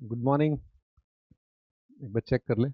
Good morning. एक बार check कर ले।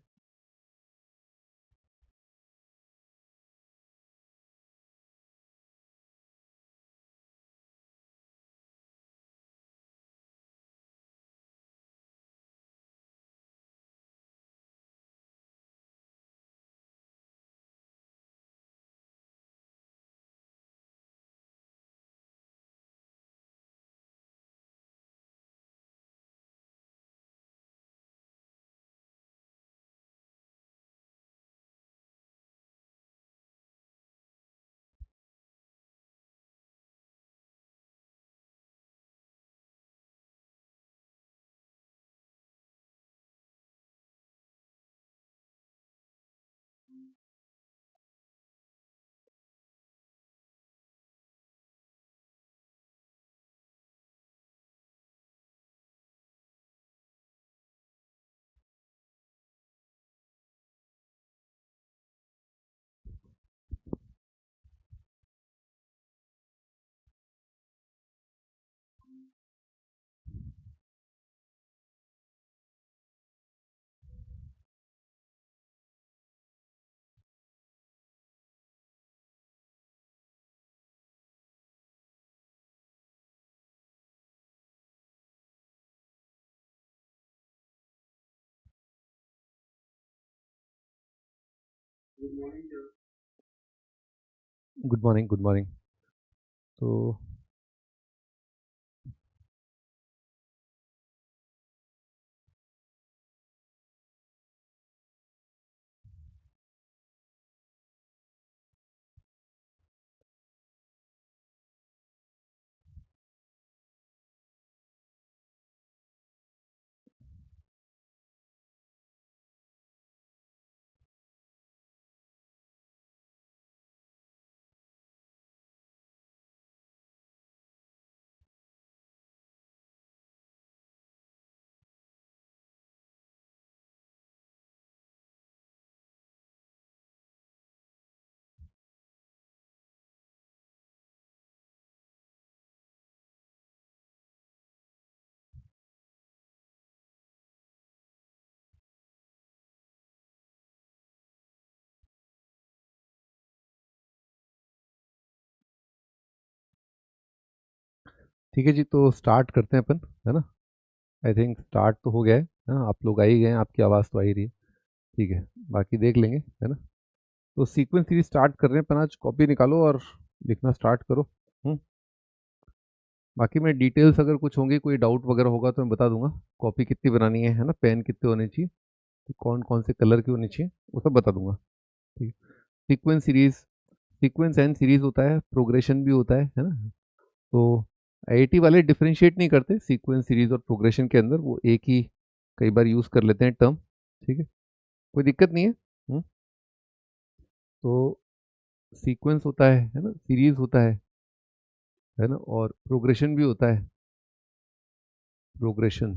Good morning, good morning. तो ठीक है जी, तो स्टार्ट करते हैं अपन, है ना। आई थिंक स्टार्ट तो हो गया है ना। आप लोग आ ही गए हैं, आपकी आवाज़ तो आ ही रही है। ठीक है, बाकी देख लेंगे, है ना। तो सीक्वेंस सीरीज स्टार्ट कर रहे हैं अपन। आज कॉपी निकालो और लिखना स्टार्ट करो। हम्म। बाकी मैं डिटेल्स अगर कुछ होंगी, कोई डाउट वगैरह होगा तो मैं बता दूंगा। कॉपी कितनी बनानी है ना, पेन कितने होने चाहिए, कौन कौन से कलर की होनी चाहिए, वो सब बता दूंगा। ठीक है। Sequence series, sequence and series होता है, प्रोग्रेशन भी होता है ना। तो आईआईटी वाले डिफरेंशिएट नहीं करते सीक्वेंस सीरीज और प्रोग्रेशन के अंदर, वो एक ही कई बार यूज़ कर लेते हैं टर्म। ठीक है, कोई दिक्कत नहीं है। तो सीक्वेंस होता है ना, सीरीज होता है ना, और प्रोग्रेशन भी होता है, प्रोग्रेशन।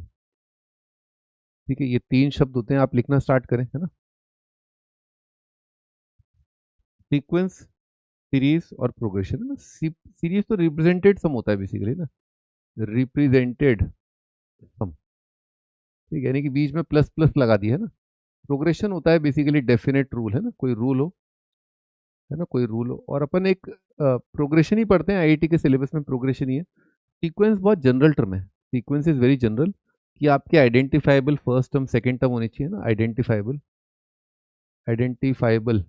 ठीक है, ये तीन शब्द होते हैं। आप लिखना स्टार्ट करें, है ना। सीक्वेंस, सीरीज और प्रोग्रेशन, है ना। सीरीज तो रिप्रेजेंटेड सम होता है बेसिकली ना, रिप्रेजेंटेड सम। ठीक है, यानी कि बीच में प्लस प्लस लगा दिया है ना। प्रोग्रेशन होता है बेसिकली डेफिनेट रूल, है ना, कोई रूल हो, है ना, कोई रूल हो। और अपन एक प्रोग्रेशन ही पढ़ते हैं आईआईटी के सिलेबस में, प्रोग्रेशन ही है। सीक्वेंस बहुत जनरल टर्म है, सीक्वेंस इज वेरी जनरल, कि आपके identifiable first term second term होनी चाहिए ना, आइडेंटिफाइबल, आइडेंटिफाइबल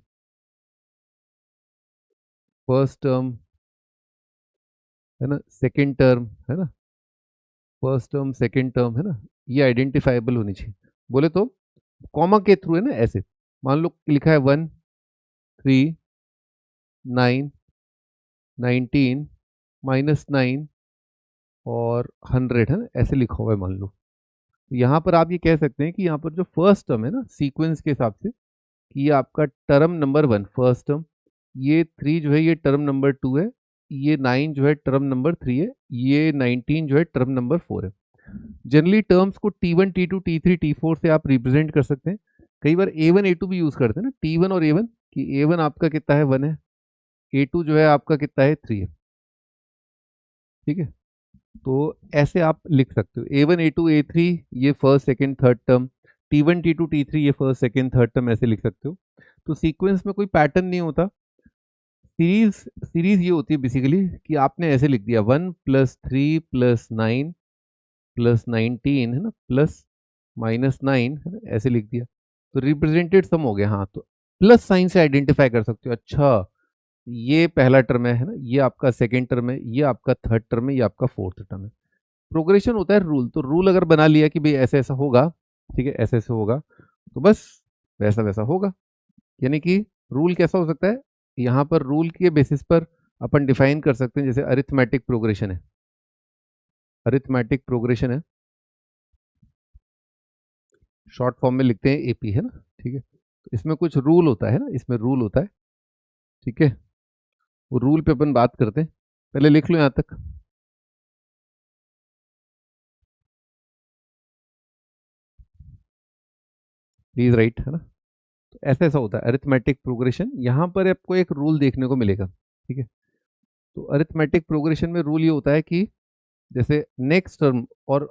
फर्स्ट टर्म, है ना, सेकंड टर्म, है ना, फर्स्ट टर्म सेकंड टर्म, है ना, ये आइडेंटिफाइबल होनी चाहिए। बोले तो कॉमा के थ्रू, है ना, ऐसे मान लो लिखा है 1, 3, 9, 19, -9 और 100, है ना, ऐसे लिखा हुआ है मान लो। यहाँ पर आप ये कह सकते हैं कि यहाँ पर जो फर्स्ट टर्म है ना, सीक्वेंस के हिसाब से, कि ये आपका टर्म नंबर 1 फर्स्ट टर्म, ये 3 जो है ये टर्म नंबर 2 है, ये 9 जो है टर्म नंबर 3 है, ये 19 जो है टर्म नंबर 4 है। जनरली टर्म्स को T1, T2, T3, T4 से आप रिप्रेजेंट कर सकते हैं। कई बार A1 A2 भी यूज करते हैं ना, T1 और A1, कि A1 आपका कितना है 1 है, A2 जो है आपका कितना है 3 है। ठीक है, तो ऐसे आप लिख सकते हो A1 A2 A3 ये first second third term, T1 T2 T3 ये फर्स्ट सेकंड थर्ड टर्म, ऐसे लिख सकते हो। तो सीक्वेंस में कोई पैटर्न नहीं होता। सीरीज सीरीज ये होती है बेसिकली कि आपने ऐसे लिख दिया 1 + 3 + 9 + 19 है ना, प्लस -9 है ना, ऐसे लिख दिया तो रिप्रेजेंटेड सम हो गया। हाँ, तो प्लस साइन से आइडेंटिफाई कर सकते हो, अच्छा ये पहला टर्म है ना, ये आपका सेकेंड टर्म है, ये आपका थर्ड टर्म है, ये आपका फोर्थ टर्म है। प्रोग्रेशन होता है रूल, तो रूल अगर बना लिया कि भाई ऐसे ऐसा होगा, ठीक है, ऐसे ऐसे होगा, तो बस वैसा वैसा होगा। यानी कि रूल कैसा हो सकता है, यहाँ पर रूल के बेसिस पर अपन डिफाइन कर सकते हैं, जैसे अरिथमेटिक प्रोग्रेशन है, अरिथमेटिक प्रोग्रेशन है, शॉर्ट फॉर्म में लिखते हैं एपी, है ना, ठीक है। तो इसमें कुछ रूल होता है ना, इसमें रूल होता है, ठीक है। वो रूल पे अपन बात करते हैं, पहले लिख लो यहाँ तक। प्लीज राइट, है ना। तो ऐसा ऐसा होता है अरिथमेटिक प्रोग्रेशन, यहाँ पर आपको एक रूल देखने को मिलेगा, ठीक है। तो अरिथमेटिक प्रोग्रेशन में रूल ये होता है कि जैसे नेक्स्ट टर्म और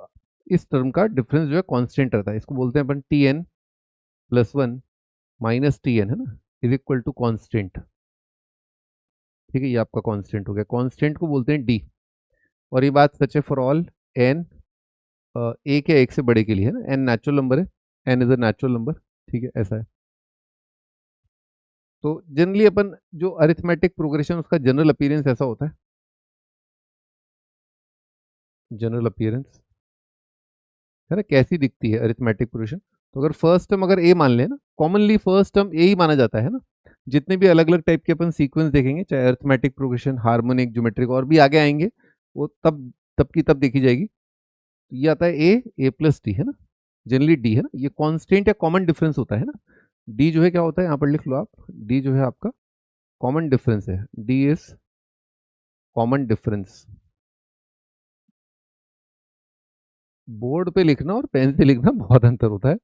इस टर्म का डिफरेंस जो है कांस्टेंट रहता है, इसको बोलते हैं अपन Tn+1 - Tn, है ना, इज इक्वल टू कांस्टेंट, ठीक है। ये आपका कांस्टेंट हो गया, कांस्टेंट को बोलते हैं डी। और ये बात सच है फॉर ऑल एन, एक या एक से बड़े के लिए, है ना, एन नेचुरल नंबर है, n is a natural number, ठीक है, ऐसा है। तो जनरली अपन जो अरिथमेटिक प्रोग्रेशन उसका जनरल अपीयरेंस ऐसा होता है, जनरल अपीयरेंस, है ना, कैसी दिखती है अरिथमेटिक प्रोग्रेशन। तो अगर फर्स्ट टर्म अगर ए मान लें ना, कॉमनली फर्स्ट टर्म ए ही माना जाता है ना। जितने भी अलग अलग टाइप के अपन सीक्वेंस देखेंगे, चाहे अरिथमेटिक प्रोग्रेशन, हार्मोनिक, ज्योमेट्रिक और भी आगे आएंगे, वो तब तब की तब देखी जाएगी। तो ये आता है A+D, है ना, जनरली डी, है ना, ये कांस्टेंट या कॉमन डिफरेंस होता है ना। डी जो है क्या होता है, यहाँ पर लिख लो आप, डी जो है आपका कॉमन डिफरेंस है, D is common difference. Board पे लिखना और पेन से लिखना बहुत अंतर होता है।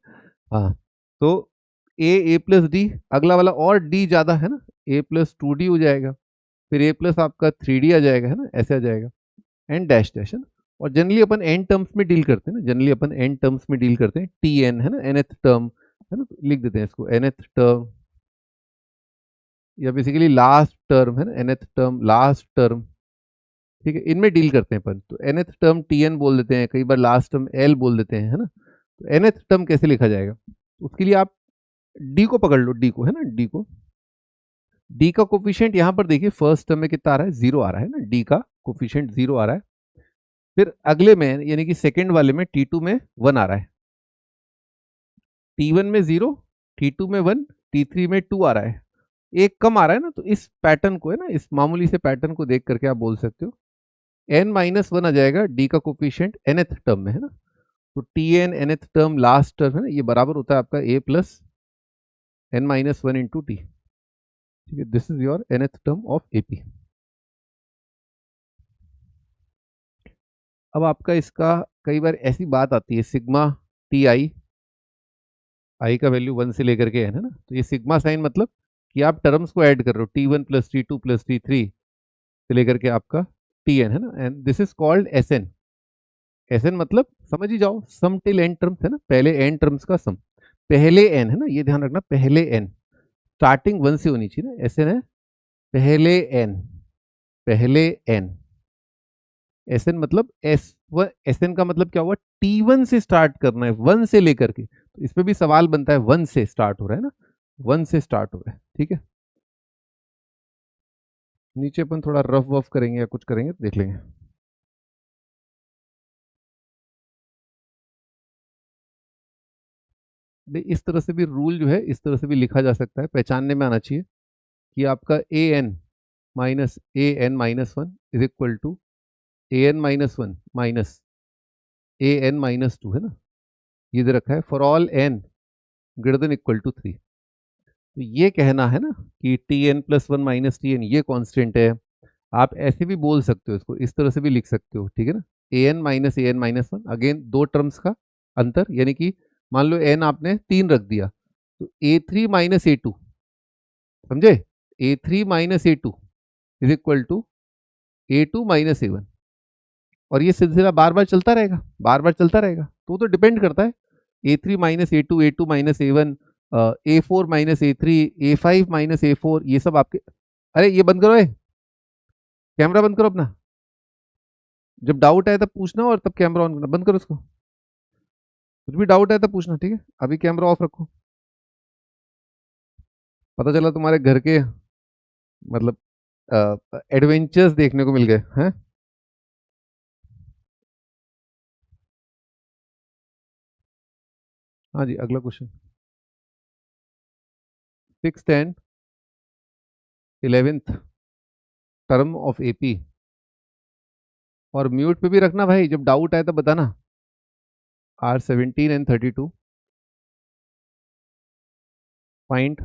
हाँ, तो A+D, अगला वाला और डी ज्यादा है ना, A+2D हो जाएगा, फिर A+ आपका 3D आ जाएगा, है ना, ऐसे आ जाएगा, एन डैश डैश, है ना। और जनरली अपन एन टर्म्स में डील करते हैं ना, जनरली अपन एन टर्म्स में डील करते हैं, Tn, है ना, nth टर्म, है ना, तो लिख देते हैं इसको nth टर्म, या बेसिकली लास्ट टर्म, है ना, nth टर्म, लास्ट टर्म, ठीक है, इनमें डील करते हैं अपन। तो nth टर्म Tn बोल देते हैं, कई बार लास्ट टर्म L बोल देते हैं, है ना। तो nth टर्म कैसे लिखा जाएगा, तो उसके लिए आप डी को पकड़ लो, डी को, है ना, डी को, डी का कोफिशिएंट यहाँ पर देखिए फर्स्ट टर्म में कितना आ रहा है, 0 आ रहा है ना, डी का कोफिशिएंट 0 आ रहा है। फिर अगले में यानी कि सेकेंड वाले में T2 में 1 आ रहा है, T1 में 0, T2 में 1, T3 में 2 आ रहा है, एक कम आ रहा है ना। तो इस पैटर्न को, है ना, इस मामूली से पैटर्न को देख करके आप बोल सकते हो n-1 आ जाएगा डी का कोफिशिएंट nth टर्म में, है ना। तो Tn nth term last term है ना, ये बराबर होता है आपका A+n-1 × T, ठीक है, this is your nth term of AP। अब आपका इसका कई बार ऐसी बात आती है, सिग्मा Ti, आई का वैल्यू 1 से लेकर के n, है ना, तो ये सिग्मा साइन मतलब कि आप टर्म्स को ऐड कर रहे हो, T1 + T2 + T3 से लेकर के आपका Tn, है ना, and this is called Sn। Sn मतलब समझ ही जाओ, सम टिल n टर्म्स, है ना, पहले n टर्म्स का सम, पहले n, है ना, ये ध्यान रखना, पहले n, स्टार्टिंग 1 से होनी चाहिए ना, Sn है पहले n, पहले n। Sn मतलब Sn का मतलब क्या हुआ, T1 से स्टार्ट करना है, 1 से लेकर के। तो इस पे भी सवाल बनता है, 1 से स्टार्ट हो रहा है ना, 1 से स्टार्ट हो रहा है, ठीक है। नीचे अपन थोड़ा रफ वफ करेंगे या कुछ करेंगे तो देख लेंगे। भाई इस तरह से भी रूल जो है इस तरह से भी लिखा जा सकता है, पहचानने में आना चाहिए कि आपका an - 1 is equal to an-1 minus an-2, है ना, ये दे रखा है for all n greater than equal to 3। तो ये कहना है ना कि Tn+1 - Tn ये कांस्टेंट है, आप ऐसे भी बोल सकते हो, इसको इस तरह से भी लिख सकते हो, ठीक है ना, an - अगेन दो टर्म्स का अंतर, यानी कि मान लो n आपने 3 रख दिया, तो A3 - A2, समझे, A3 - A2 is equal to A2 - A1, और ये सिलसिला बार बार चलता रहेगा, बार बार चलता रहेगा, तो डिपेंड करता है A3 - A2, A2 - A1, A4 - A3, A5 - A4, ये सब आपके। अरे ये बंद करो, कैमरा बंद करो अपना। जब डाउट आए तब पूछना और तब कैमरा ऑन करना। बंद करो इसको। कुछ भी डाउट आए तब पूछना, ठीक है? अभी कैमरा ऑफ रखो। पता चला तुम्हारे घर के मतलब एडवेंचर्स देखने को मिल गए हैं। हाँ जी, अगला question. 6th and 11th term of AP. और म्यूट पे भी रखना भाई, जब डाउट आए तब बताना। R17 and 32 find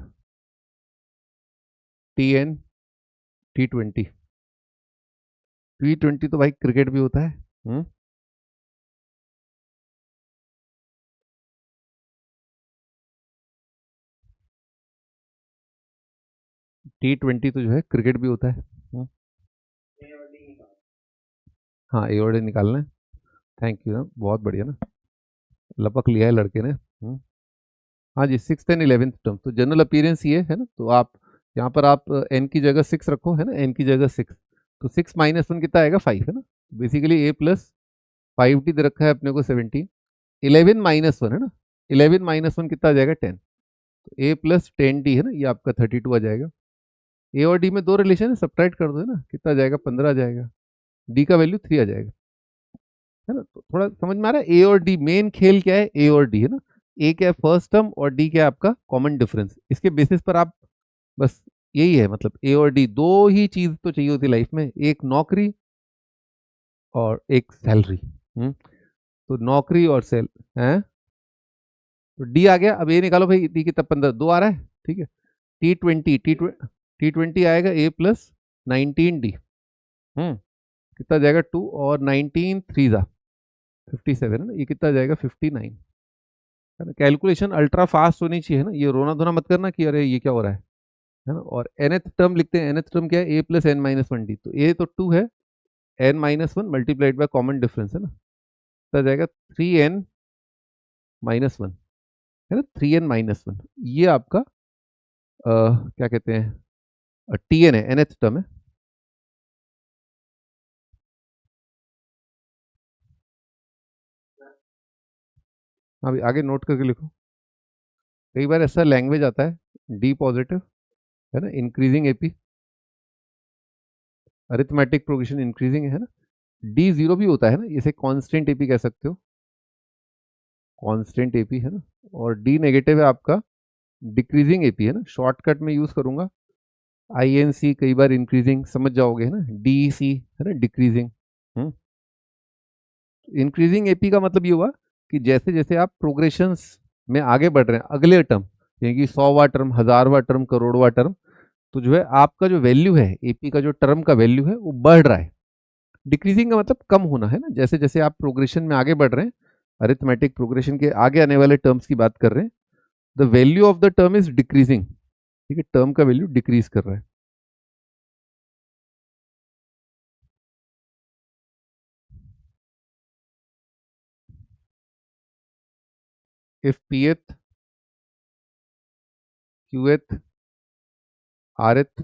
TN T20। T20 तो भाई क्रिकेट भी होता है। T20 तो जो है क्रिकेट भी होता है। हाँ, ए और डी निकालना है। थैंक यू ना, बहुत बढ़िया ना, लपक लिया है लड़के ने। हाँ जी, 6th and 11th टर्म तो जनरल अपीयरेंस ये है ना, तो आप यहाँ पर आप एन की जगह 6 रखो, है ना, एन की जगह 6। तो 6 - 1 कितना आएगा? 5, है ना। बेसिकली A+5D दे रखा है अपने को 17। 11 - 1 है ना, 11 - 1 कितना आ जाएगा? 10। तो A+10D है ना, ये आपका 32 आ जाएगा। ए और डी में दो रिलेशन है, सब्ट्रैक्ट कर दो, है ना, कितना आ जाएगा? 15 आ जाएगा। डी का वैल्यू 3 आ जाएगा, है ना। तो थोड़ा समझ में आ रहा है? ए और डी मेन खेल क्या है? ए और डी, है ना। ए क्या है? फर्स्ट टर्म, और डी क्या है? आपका कॉमन डिफरेंस। इसके बेसिस पर आप बस, यही है मतलब, ए और डी दो ही चीज तो चाहिए होती लाइफ में, एक नौकरी और एक सैलरी। तो नौकरी और सेल है। तो डी आ गया, अब ये निकालो भाई, डी कितना? 15, 2 आ रहा है, ठीक है। T20 आएगा A+19D। कितना जाएगा? 2 और 19 3 57, है ना, ये कितना जाएगा? 59, है ना। कैलकुलेशन अल्ट्रा फास्ट होनी चाहिए, है ना, ये रोना धोना मत करना कि अरे ये क्या हो रहा है ना। और nth टर्म लिखते हैं, nth टर्म क्या है? A+n - 1D। तो ए तो 2 है, n - 1 multiplied by common difference, है ना, तो जाएगा 3n - 1, है ना, 3n - 1। ये आपका क्या कहते हैं? टी एन है, nth टर्म है। अभी आगे नोट करके लिखो। कई बार ऐसा लैंग्वेज आता है डी पॉजिटिव, है ना, increasing AP, arithmetic progression increasing, है ना। डी जीरो भी होता है ना, इसे कांस्टेंट एपी कह सकते हो, कांस्टेंट एपी, है ना। और डी नेगेटिव है आपका डिक्रीजिंग एपी, है ना, शॉर्टकट में यूज करूंगा आई एन सी, कई बार इंक्रीजिंग समझ जाओगे, है ना, डी सी, है ना, डिक्रीजिंग। इंक्रीजिंग एपी का मतलब ये हुआ कि जैसे जैसे आप प्रोग्रेशंस में आगे बढ़ रहे हैं, अगले टर्म, यानी कि 100वां टर्म, 1000वां टर्म, करोड़वां टर्म, तो जो है आपका जो वैल्यू है एपी का, जो टर्म का वैल्यू है वो बढ़ रहा है। डिक्रीजिंग का मतलब कम होना, है ना, जैसे जैसे आप प्रोग्रेशन में आगे बढ़ रहे हैं, अरिथमेटिक प्रोग्रेशन के आगे आने वाले टर्म्स की बात कर रहे हैं, the value of the term is decreasing, ठीक है, टर्म का वैल्यू डिक्रीज कर रहा है। If pth, qth, rth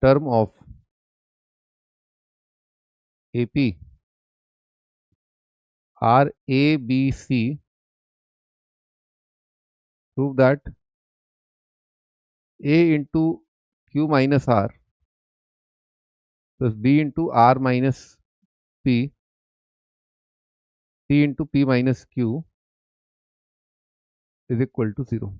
term of AP are A, B, C, prove that A into Q minus R plus B into R minus P, C into P minus Q is equal to 0।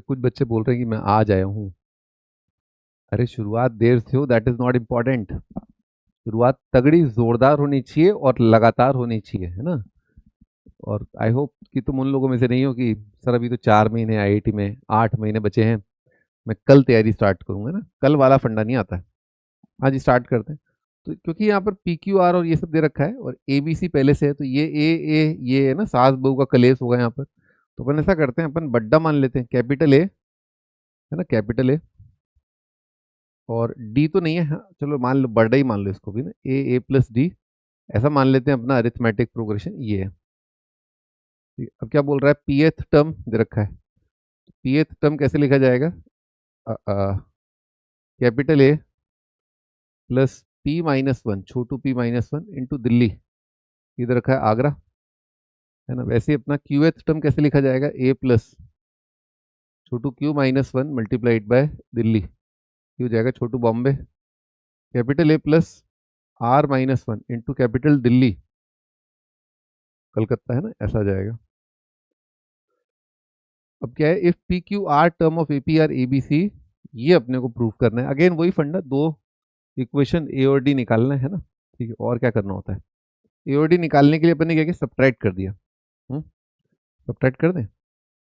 कुछ बच्चे बोल रहे हैं कि मैं आज आया हूँ, अरे शुरुआत देर से हो दैट इज नॉट इम्पॉर्टेंट, शुरुआत तगड़ी जोरदार होनी चाहिए और लगातार होनी चाहिए, है ना। और आई होप कि तुम उन लोगों में से नहीं हो कि सर अभी तो 4 महीने आईआईटी में, 8 महीने बचे हैं, मैं कल तैयारी स्टार्ट करूंगा ना, कल वाला फंडा नहीं आता है। हाँ जी स्टार्ट करते हैं। तो क्योंकि यहाँ पर पी क्यू आर और ये सब दे रखा है और ए बी सी पहले से है, तो ये ए ये है ना, सास बहू का कलेश होगा यहाँ पर। तो अपन ऐसा करते हैं, अपन बड्डा मान लेते हैं, कैपिटल ए, है ना, कैपिटल ए। और डी तो नहीं है, हाँ, चलो मान लो बड़ा ही मान लो इसको भी ना, ए प्लस डी, ऐसा मान लेते हैं। अपना अरिथमेटिक प्रोग्रेशन ये है। ठीक है, अब क्या बोल रहा है, पीएथ टर्म दे रखा है। पीएथ टर्म कैसे लिखा जाएगा, capital A plus p minus one, Chhotu P minus one into Delhi, इधर रखा है आगरा, है ना। वैसे ही अपना क्यूएथ टर्म कैसे लिखा जाएगा, ए प्लस छोटू Q minus one multiplied by दिल्ली, ये हो जाएगा छोटू बॉम्बे। Capital A plus R minus one into capital दिल्ली, कलकत्ता, है ना, ऐसा आ जाएगा। अब क्या है, if P Q R term of AP are A B C, ये अपने को प्रूव करना है। अगेन वही फंडा, दो इक्वेशन ए और डी निकालना है ना। ठीक है, और क्या करना होता है, ए और डी निकालने के लिए अपन ने क्या किया, सब्ट्रैक्ट कर दिया। सब्ट्रैक्ट कर दें,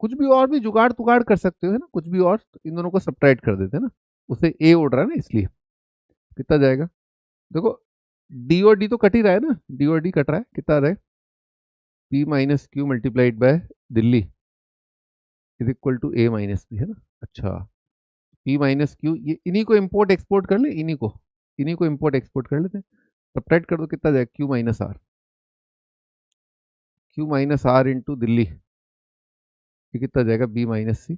कुछ भी और भी जुगाड़ तुगाड़ कर सकते हो, है ना, कुछ भी और, तो इन दोनों को सब्ट्रैक्ट कर देते हैं ना, उससे ए उड़ रहा है ना, इसलिए कितना जाएगा, देखो डी और डी तो कट ही रहा है ना, डी और डी कट रहा है, कितना रहे, P minus Q multiplied by दिल्ली is equal to A minus B, है ना। अच्छा, पी माइनस क्यू, ये इन्हीं को इम्पोर्ट एक्सपोर्ट कर ले, इन्हीं को इम्पोर्ट एक्सपोर्ट कर लेते हैं। सब्ट्रैक्ट कर दो, कितना जाएगा, Q minus R, Q minus R into दिल्ली, ये कितना जाएगा, बी माइनस सी।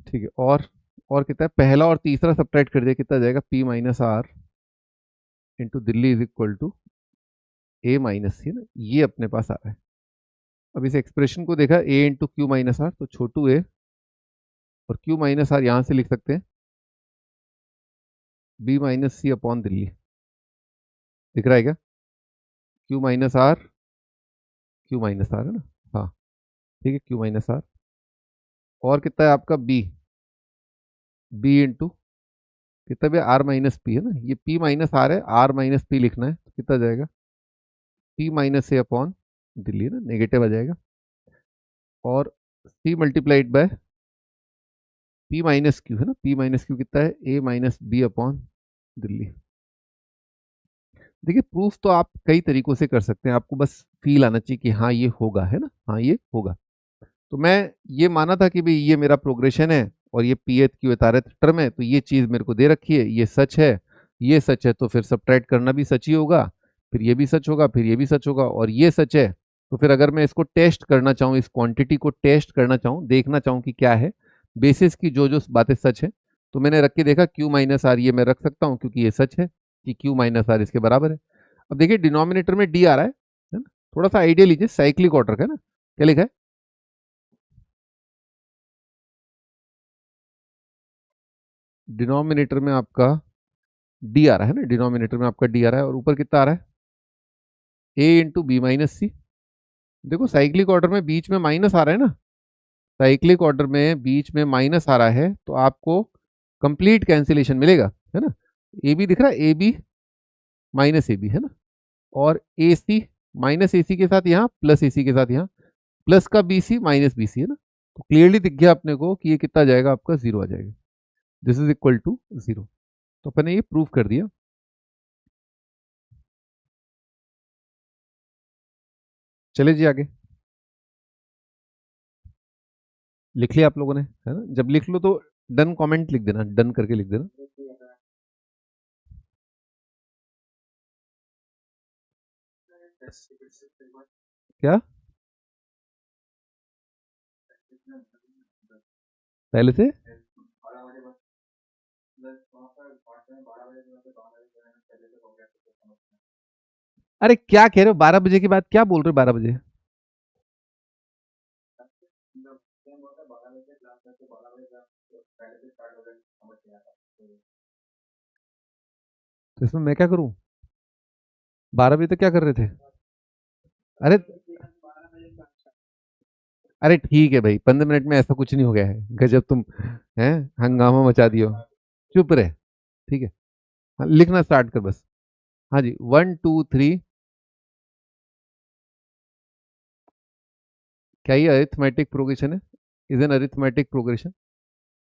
ठीक है, और कितना है, पहला और तीसरा सब्ट्रैक्ट कर दिया, कितना जाएगा, पी माइनस आर इंटू दिल्ली is equal to A minus C, ना, ये अपने पास आ रहा है। अब इस एक्सप्रेशन को देखा, ए इंटू क्यू माइनस आर, तो छोटू ए और क्यू माइनस आर यहाँ से लिख सकते हैं, बी माइनस सी अपॉन दिल्ली, दिख रहा है क्या, Q minus R, Q minus R, है ना। हाँ ठीक है, क्यू माइनस आर, और कितना है आपका बी, बी इंटू कितना भी आर माइनस पी, है ना, ये पी माइनस आर है, आर माइनस पी लिखना है, तो कितना जाएगा, पी माइनस ए अपॉन दिल्ली, है ना, नेगेटिव आ जाएगा, और C multiplied by P minus Q, है ना, पी माइनस क्यू कितना है, ए माइनस बी अपॉन दिल्ली। देखिए प्रूफ तो आप कई तरीकों से कर सकते हैं, आपको बस फील आना चाहिए कि हाँ ये होगा, है ना, हाँ ये होगा। तो मैं ये माना था कि भाई ये मेरा प्रोग्रेशन है और ये पी एच क्यू एतारत टर्म है, तो ये चीज़ मेरे को दे रखी है, ये सच है, ये सच है, तो फिर सब्ट्रैक्ट करना भी सच ही होगा, फिर ये भी सच होगा, फिर ये भी सच होगा, और ये सच है। तो फिर अगर मैं इसको टेस्ट करना चाहूँ, इस क्वांटिटी को टेस्ट करना चाहूँ, देखना चाहूँ कि क्या है, बेसिस की जो जो बातें सच है, तो मैंने रख के देखा क्यू माइनस आर, ये मैं रख सकता हूँ क्योंकि ये सच है कि क्यू माइनस आर इसके बराबर है। अब देखिए डिनोमिनेटर में डी आ रहा है ना, थोड़ा सा आइडिया लीजिए, साइक्लिक ऑर्डर का है ना, क्या लिखा है, डिनोमिनेटर में आपका डी आ रहा है ना, डिनोमिनेटर में आपका डी आ रहा है, और ऊपर कितना आ रहा है, ए इंटू बी माइनस सी। देखो साइक्लिक ऑर्डर में बीच में माइनस आ रहा है ना, साइक्लिक ऑर्डर में बीच में माइनस आ रहा है, तो आपको कंप्लीट कैंसिलेशन मिलेगा, है ना। ए बी दिख रहा है, A B minus A B, है ना, और ए सी माइनस ए सी के साथ यहाँ, प्लस ए सी के साथ यहाँ, प्लस का B C minus B C, है ना। तो क्लियरली दिख गया अपने को कि ये कितना जाएगा, आपका जीरो आ जाएगा, this is equal to zero. तो अपने ये प्रूव कर दिया। चले जी आगे, लिख लिया आप लोगों ने, है ना, जब लिख लो तो डन कमेंट लिख देना, डन करके लिख देना। क्या, पहले से, अरे क्या कह रहे हो, 12 बजे की बात क्या बोल रहे हो, 12 बजे, तो इसमें मैं क्या करूं, 12 बजे तक क्या कर रहे थे, अरे अरे ठीक है भाई, 15 मिनट में ऐसा कुछ नहीं हो गया है, गजब तुम हैं, हंगामा मचा दियो। चुप रहे। ठीक है। हाँ, लिखना स्टार्ट कर बस। हाँ जी, 1 2 3। क्या ये अरिथमेटिक प्रोग्रेशन है? Is an arithmetic progression?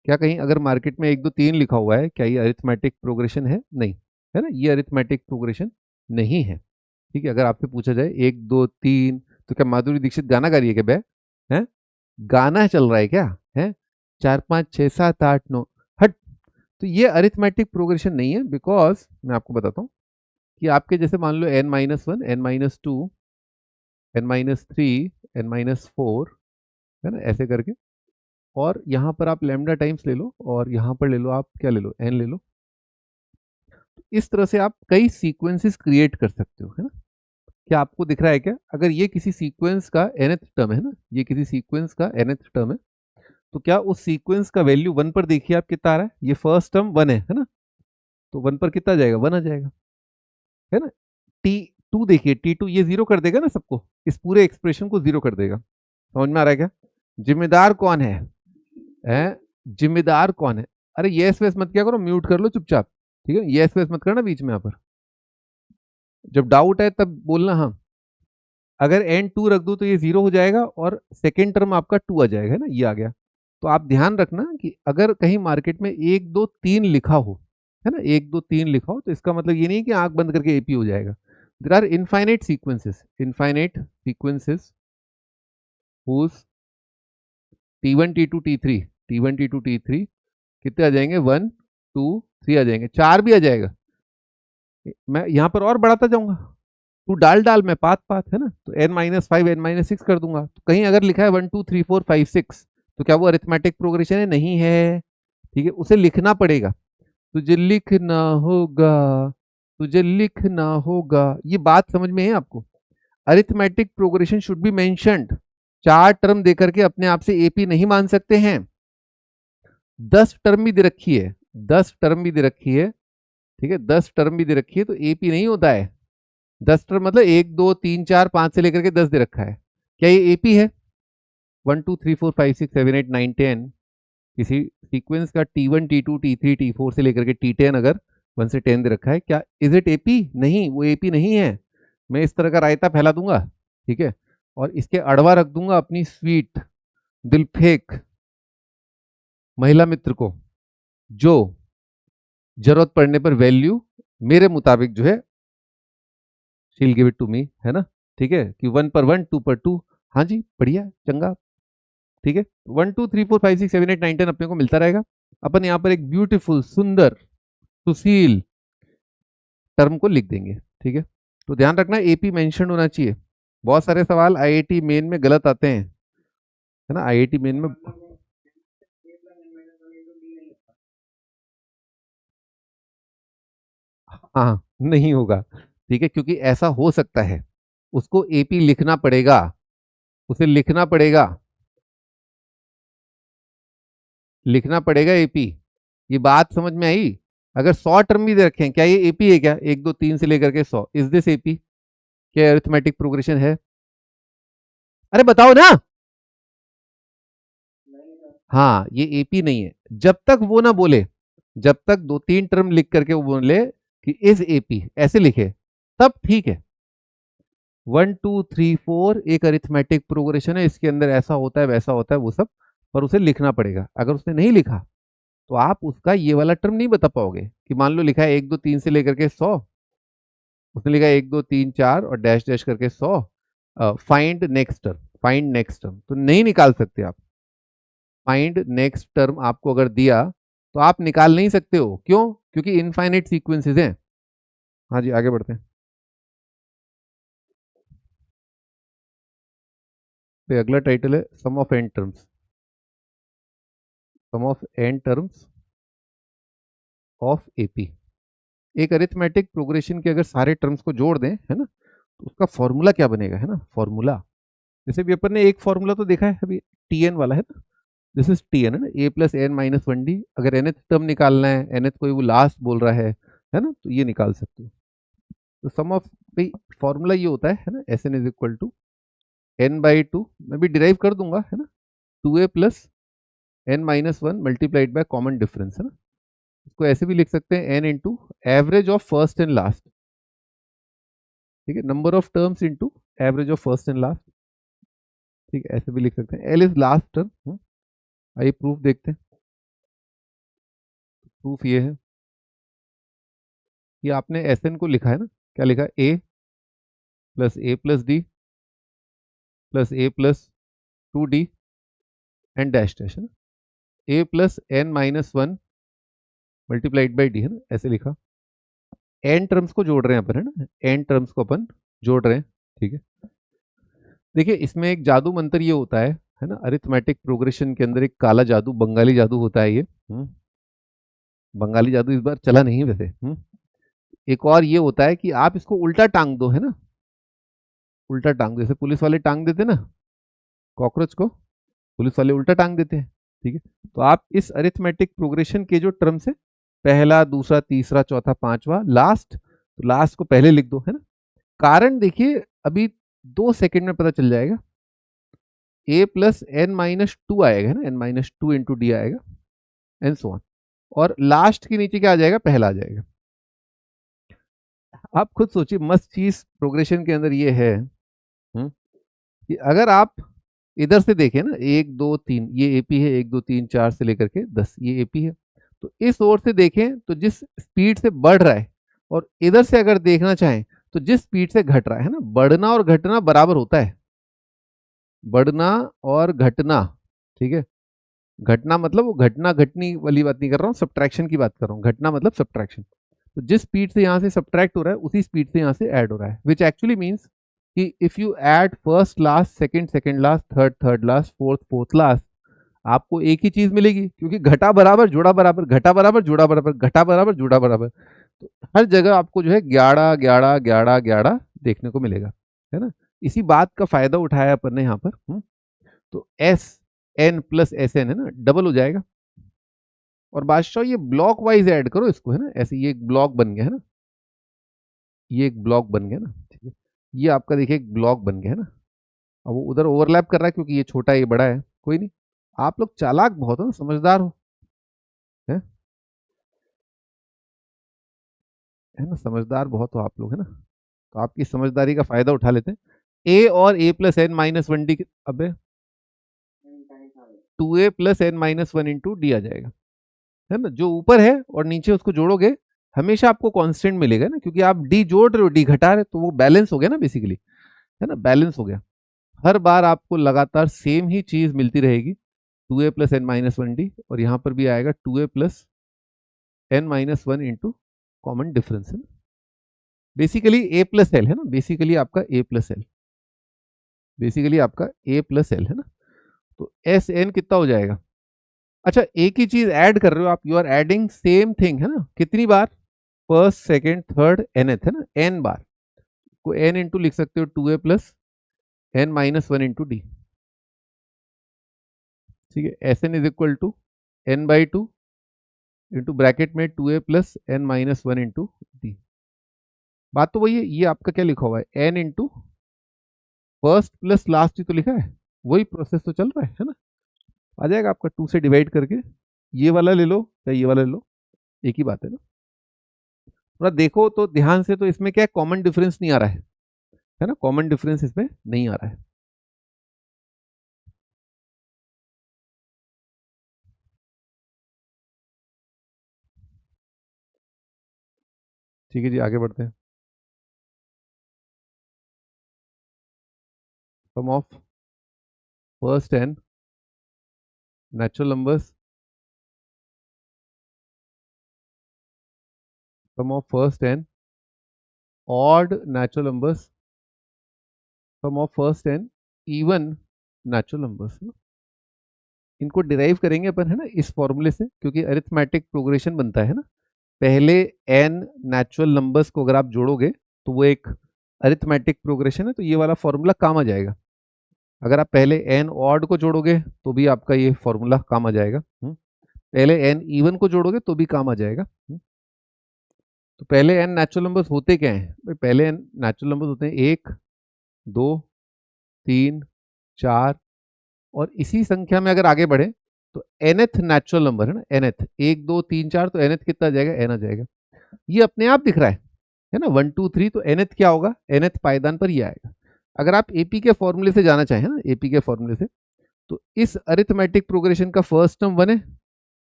क्या कहीं अगर मार्केट में 1 2 3 लिखा हुआ है, क्या ये अरिथमेटिक प्रोग्रेशन है? नहीं। है ना, ये अरिथमेटिक प्रोग्रेशन नहीं है। ठीक है, अगर आपसे पूछा जाए 1 2 3, तो क्या माधुरी दीक्षित गाना गा रही है क्या बे? हैं? गाना चल रहा है क्या? है 4 5 6 7 8 9, हट। तो ये अरिथमेटिक प्रोग्रेशन नहीं है, बिकॉज मैं आपको बताता हूँ कि आपके जैसे मान लो n-1, n-2, n-3, n-4, है ना, ऐसे करके। और यहाँ पर आप लैम्डा टाइम्स ले लो, और यहाँ पर ले लो, आप क्या ले लो, n ले लो। इस तरह से आप कई सीक्वेंसेस क्रिएट कर सकते हो, है ना। क्या आपको दिख रहा है क्या, अगर ये किसी सीक्वेंस का nth टर्म है ना, ये किसी सीक्वेंस का nth टर्म है, तो क्या उस सीक्वेंस का वैल्यू 1 पर देखिए आप कितना आ रहा है, ये फर्स्ट टर्म 1 है ना, तो 1 पर कितना जाएगा, 1 आ जाएगा, है ना। T2 देखिए, T2 ये जीरो कर देगा ना सबको, इस पूरे एक्सप्रेशन को जीरो कर देगा। समझ में आ रहा है क्या? जिम्मेदार कौन है? जिम्मेदार कौन है? अरे यस वैस मत क्या करो, म्यूट कर लो चुपचाप। ठीक है, यस वैस मत करना बीच में यहाँ पर, जब डाउट है तब बोलना हाँ। अगर एन टू रख दो तो ये जीरो हो जाएगा, और सेकेंड टर्म आपका 2 आ जाएगा, है ना, ये आ गया। तो आप ध्यान रखना कि अगर कहीं मार्केट में 1 2 3 लिखा हो, है ना, 1 2 3 लिखा हो, तो इसका मतलब ये नहीं है कि आंख बंद करके एपी हो जाएगा। There are infinite sequences whose T1 T2 T3 कितने आ जाएंगे, 1 2 3 आ जाएंगे, 4 भी आ जाएगा। मैं यहाँ पर और बढ़ाता जाऊंगा, तू डाल डाल मैं पात पात, है ना, तो n-5 n-6 कर दूंगा। तो कहीं अगर लिखा है 1 2 3 4 5 6, तो क्या वो अरिथमेटिक प्रोग्रेशन है? नहीं है। ठीक है, उसे लिखना पड़ेगा। तुझे लिखना होगा, तुझे लिखना होगा। ये बात समझ में है आपको? Arithmetic progression should be mentioned. 4 term देकर के अपने आप से एपी नहीं मान सकते हैं। 10 टर्म भी दे रखी है, 10 टर्म भी दे रखी है। ठीक है, 10 टर्म भी दे रखी है, तो एपी नहीं होता है। 10 टर्म मतलब 1 2 3 4 5 से लेकर के 10 दे रखा है, क्या ये एपी है? 1 2 3 4 5 6 7 8 9 10 किसी सीक्वेंस का T1 T2 T3 T4 से लेकर के T10 अगर 1 से 10 दे रखा है, क्या इज इट एपी? नहीं, वो एपी नहीं है। मैं इस तरह का रायता फैला दूंगा, ठीक है, और इसके अड़वा रख दूंगा अपनी स्वीट दिलफेक महिला मित्र को, जो जरूरत पड़ने पर वैल्यू मेरे मुताबिक जो है शील गिव इट टू मी, है ना। ठीक है, कि 1 पर 1 2 पर 2। हाँ जी, बढ़िया चंगा। ठीक है, 1 2 3 4 5 6 7 8 9 10 अपने को मिलता रहेगा। अपन यहाँ पर एक ब्यूटीफुल सुंदर सुशील टर्म को लिख देंगे। ठीक है, तो ध्यान रखना एपी मेंशन होना चाहिए। बहुत सारे सवाल आईआईटी मेन में गलत आते हैं, है ना, आईआईटी मेन में। हाँ, नहीं होगा। ठीक है, क्योंकि ऐसा हो सकता है, उसको एपी लिखना पड़ेगा, उसे लिखना पड़ेगा, लिखना पड़ेगा एपी। ये बात समझ में आई? अगर 100 टर्म भी दे रखे हैं, क्या ये एपी है? क्या 1 2 3 से लेकर के 100, इज दिस एपी? क्या अरिथमेटिक प्रोग्रेशन है? अरे बताओ ना। हाँ, ये एपी नहीं है। जब तक वो ना बोले, जब तक 2 3 टर्म लिख करके वो बोले कि इज एपी, ऐसे लिखे, तब ठीक है। 1 2 3 4 एक अरिथमेटिक प्रोग्रेशन है, इसके अंदर ऐसा होता है वैसा होता है वो सब, पर उसे लिखना पड़ेगा। अगर उसने नहीं लिखा, तो आप उसका ये वाला टर्म नहीं बता पाओगे। कि मान लो लिखा है 1 2 3 से लेकर के 100, उसने लिखा है 1 2 3 4 और डैश डैश करके 100, find next term, find next term, तो नहीं निकाल सकते आप। फाइंड नेक्स्ट टर्म आपको अगर दिया, तो आप निकाल नहीं सकते हो। क्यों? क्योंकि इनफाइनाइट सीक्वेंसेस हैं। हाँ जी, आगे बढ़ते हैं। तो अगला टाइटल है sum of N terms, sum of N terms of AP. एक अरिथमेटिक प्रोग्रेशन के अगर सारे टर्म्स को जोड़ दें, है ना, तो उसका फॉर्मूला क्या बनेगा, है ना, फॉर्मूला। जैसे भी अपन ने एक फॉर्मूला तो देखा है अभी, टी एन वाला, है ना, दिस इज टी एन, है ना, a+n-1d। अगर nth टर्म निकालना है, nth कोई वो लास्ट बोल रहा है ना, तो ये निकाल सकते हो। तो सम ऑफ भाई, फॉर्मूला ये होता है ना, S n is equal to n/2 मैं भी डिराइव कर दूंगा, है ना, 2a plus n-1 multiplied by common difference, है ना। इसको ऐसे भी लिख सकते हैं n into average of first and last, ठीक है, number of terms into average of first and last, ठीक है, ऐसे भी लिख सकते हैं। L is last term. आइए प्रूफ देखते हैं। प्रूफ ये है कि आपने एस एन को लिखा है ना, क्या लिखा, A plus D plus A plus 2d and dash dash, है ना, A plus n-1 multiplied by D, है ना, ऐसे लिखा। एन टर्म्स को जोड़ रहे हैं अपन, है ना, एन टर्म्स को अपन जोड़ रहे हैं, ठीक है। देखिए इसमें एक जादू मंत्र ये होता है ना, अरिथमेटिक प्रोग्रेशन के अंदर एक काला जादू, बंगाली जादू होता है ये। बंगाली जादू इस बार चला नहीं वैसे। एक और ये होता है कि आप इसको उल्टा टांग दो, है ना, उल्टा टांग दो, जैसे पुलिस वाले टांग देते ना कॉकरोच को, पुलिस वाले उल्टा टांग देते हैं, ठीक है। तो आप इस अरिथमेटिक प्रोग्रेशन के जो टर्म्स है, पहला दूसरा तीसरा चौथा पांचवा लास्ट, तो लास्ट को पहले लिख दो, है ना। कारण देखिए अभी 2 सेकंड में पता चल जाएगा। a प्लस n-2 आएगा, है ना, n-2 इंटू डी आएगा, एंड सो ऑन। और लास्ट के नीचे क्या आ जाएगा, पहला आ जाएगा। आप खुद सोचिए, मस्त चीज प्रोग्रेशन के अंदर ये है कि अगर आप इधर से देखें ना, 1 2 3 ये एपी है, 1 2 3 4 से लेकर के 10 ये एपी है, तो इस ओर से देखें तो जिस स्पीड से बढ़ रहा है, और इधर से अगर देखना चाहें तो जिस स्पीड से घट रहा है ना, बढ़ना और घटना बराबर होता है, बढ़ना और घटना, ठीक है। घटना मतलब वो घटना घटनी वाली बात नहीं कर रहा हूँ, सब्ट्रैक्शन की बात कर रहा हूँ, घटना मतलब सब्ट्रैक्शन। तो जिस स्पीड से यहाँ से सब्ट्रैक्ट हो रहा है उसी स्पीड से यहाँ से ऐड हो रहा है, विच एक्चुअली मीन्स कि if you add first last second second last third third last fourth fourth last, आपको एक ही चीज मिलेगी, क्योंकि घटा बराबर जोड़ा बराबर, घटा बराबर जोड़ा बराबर, घटा बराबर जोड़ा बराबर, तो हर जगह आपको जो है 11 11 11 11 देखने को मिलेगा, है ना। इसी बात का फायदा उठाया अपन ने यहाँ पर। तो S n plus S n, है ना, डबल हो जाएगा। और बादशाह ये ब्लॉक वाइज ऐड करो इसको, है ना, ऐसे ये एक ब्लॉक बन गया, है ना, ये एक ब्लॉक बन गया ना, ठीक है। ये आपका देखिए एक ब्लॉक बन गया, है ना। अब वो उधर ओवरलैप कर रहा है क्योंकि ये छोटा ये बड़ा है, कोई नहीं। आप लोग चालाक बहुत हो ना, समझदार हो, है ना, समझदार बहुत हो आप लोग, है ना। तो आपकी समझदारी का फायदा उठा लेते हैं। ए और ए प्लस n-1 डी, अबे 2a plus n-1 into D आ जाएगा, है ना। जो ऊपर है और नीचे उसको जोड़ोगे हमेशा आपको कांस्टेंट मिलेगा ना, क्योंकि आप डी जोड़ रहे हो डी घटा रहे हो, तो वो बैलेंस हो गया ना बेसिकली, है ना, बैलेंस हो गया। हर बार आपको लगातार सेम ही चीज मिलती रहेगी, 2a प्लस n-1 डी, और यहाँ पर भी आएगा 2a plus n-1 into common difference, है ना। बेसिकली ए प्लस एल, है ना, बेसिकली आपका ए प्लस एल, बेसिकली आपका ए प्लस एल, है ना। तो एस एन कितना हो जाएगा। अच्छा एक ही चीज ऐड कर रहे हो आप, you are adding same thing, है ना, कितनी बार, फर्स्ट सेकेंड थर्ड nth, है ना, n बार, को n इंटू लिख सकते हो 2a plus n-1 into D, ठीक है। S n is equal to n/2 into bracket में 2a plus n-1 into D. बात तो वही है, ये आपका क्या लिखा हुआ है, n into first plus last ही तो लिखा है, वही प्रोसेस तो चल रहा है ना। आ जाएगा आपका 2 से डिवाइड करके, ये वाला ले लो या ये वाला ले लो, एक ही बात है ना। थोड़ा देखो तो ध्यान से, तो इसमें क्या कॉमन डिफरेंस नहीं आ रहा है ना, कॉमन डिफरेंस इसमें नहीं आ रहा है। ठीक है जी, आगे बढ़ते हैं। Sum of first N natural numbers, sum of first N odd natural numbers, sum of first N even natural numbers. इनको डिराइव करेंगे अपन, है ना, इस फॉर्मूले से, क्योंकि अरिथमेटिक प्रोग्रेशन बनता है ना, पहले एन नेचुरल नंबर्स को अगर आप जोड़ोगे तो वो एक अरिथमेटिक प्रोग्रेशन है, तो ये वाला फॉर्मूला काम आ जाएगा। अगर आप पहले एन ऑड को जोड़ोगे तो भी आपका ये फॉर्मूला काम आ जाएगा। पहले एन इवन को जोड़ोगे तो भी काम आ जाएगा। तो पहले एन नेचुरल नंबर्स होते क्या हैं भाई, पहले एन नेचुरल नंबर्स होते हैं 1 2 3 4 और इसी संख्या में अगर आगे बढ़े तो nth नेचुरल नंबर है ना, nth 1 2 3 4, तो nth कितना आ जाएगा, n आ जाएगा। ये अपने आप दिख रहा है ना, 1 2 3, तो nth क्या होगा, nth पायदान पर ये आएगा। अगर आप एपी के फॉर्मूले से जाना चाहें ना, एपी के फॉर्मूले से, तो इस अरिथमेटिक प्रोग्रेशन का फर्स्ट टर्म 1 है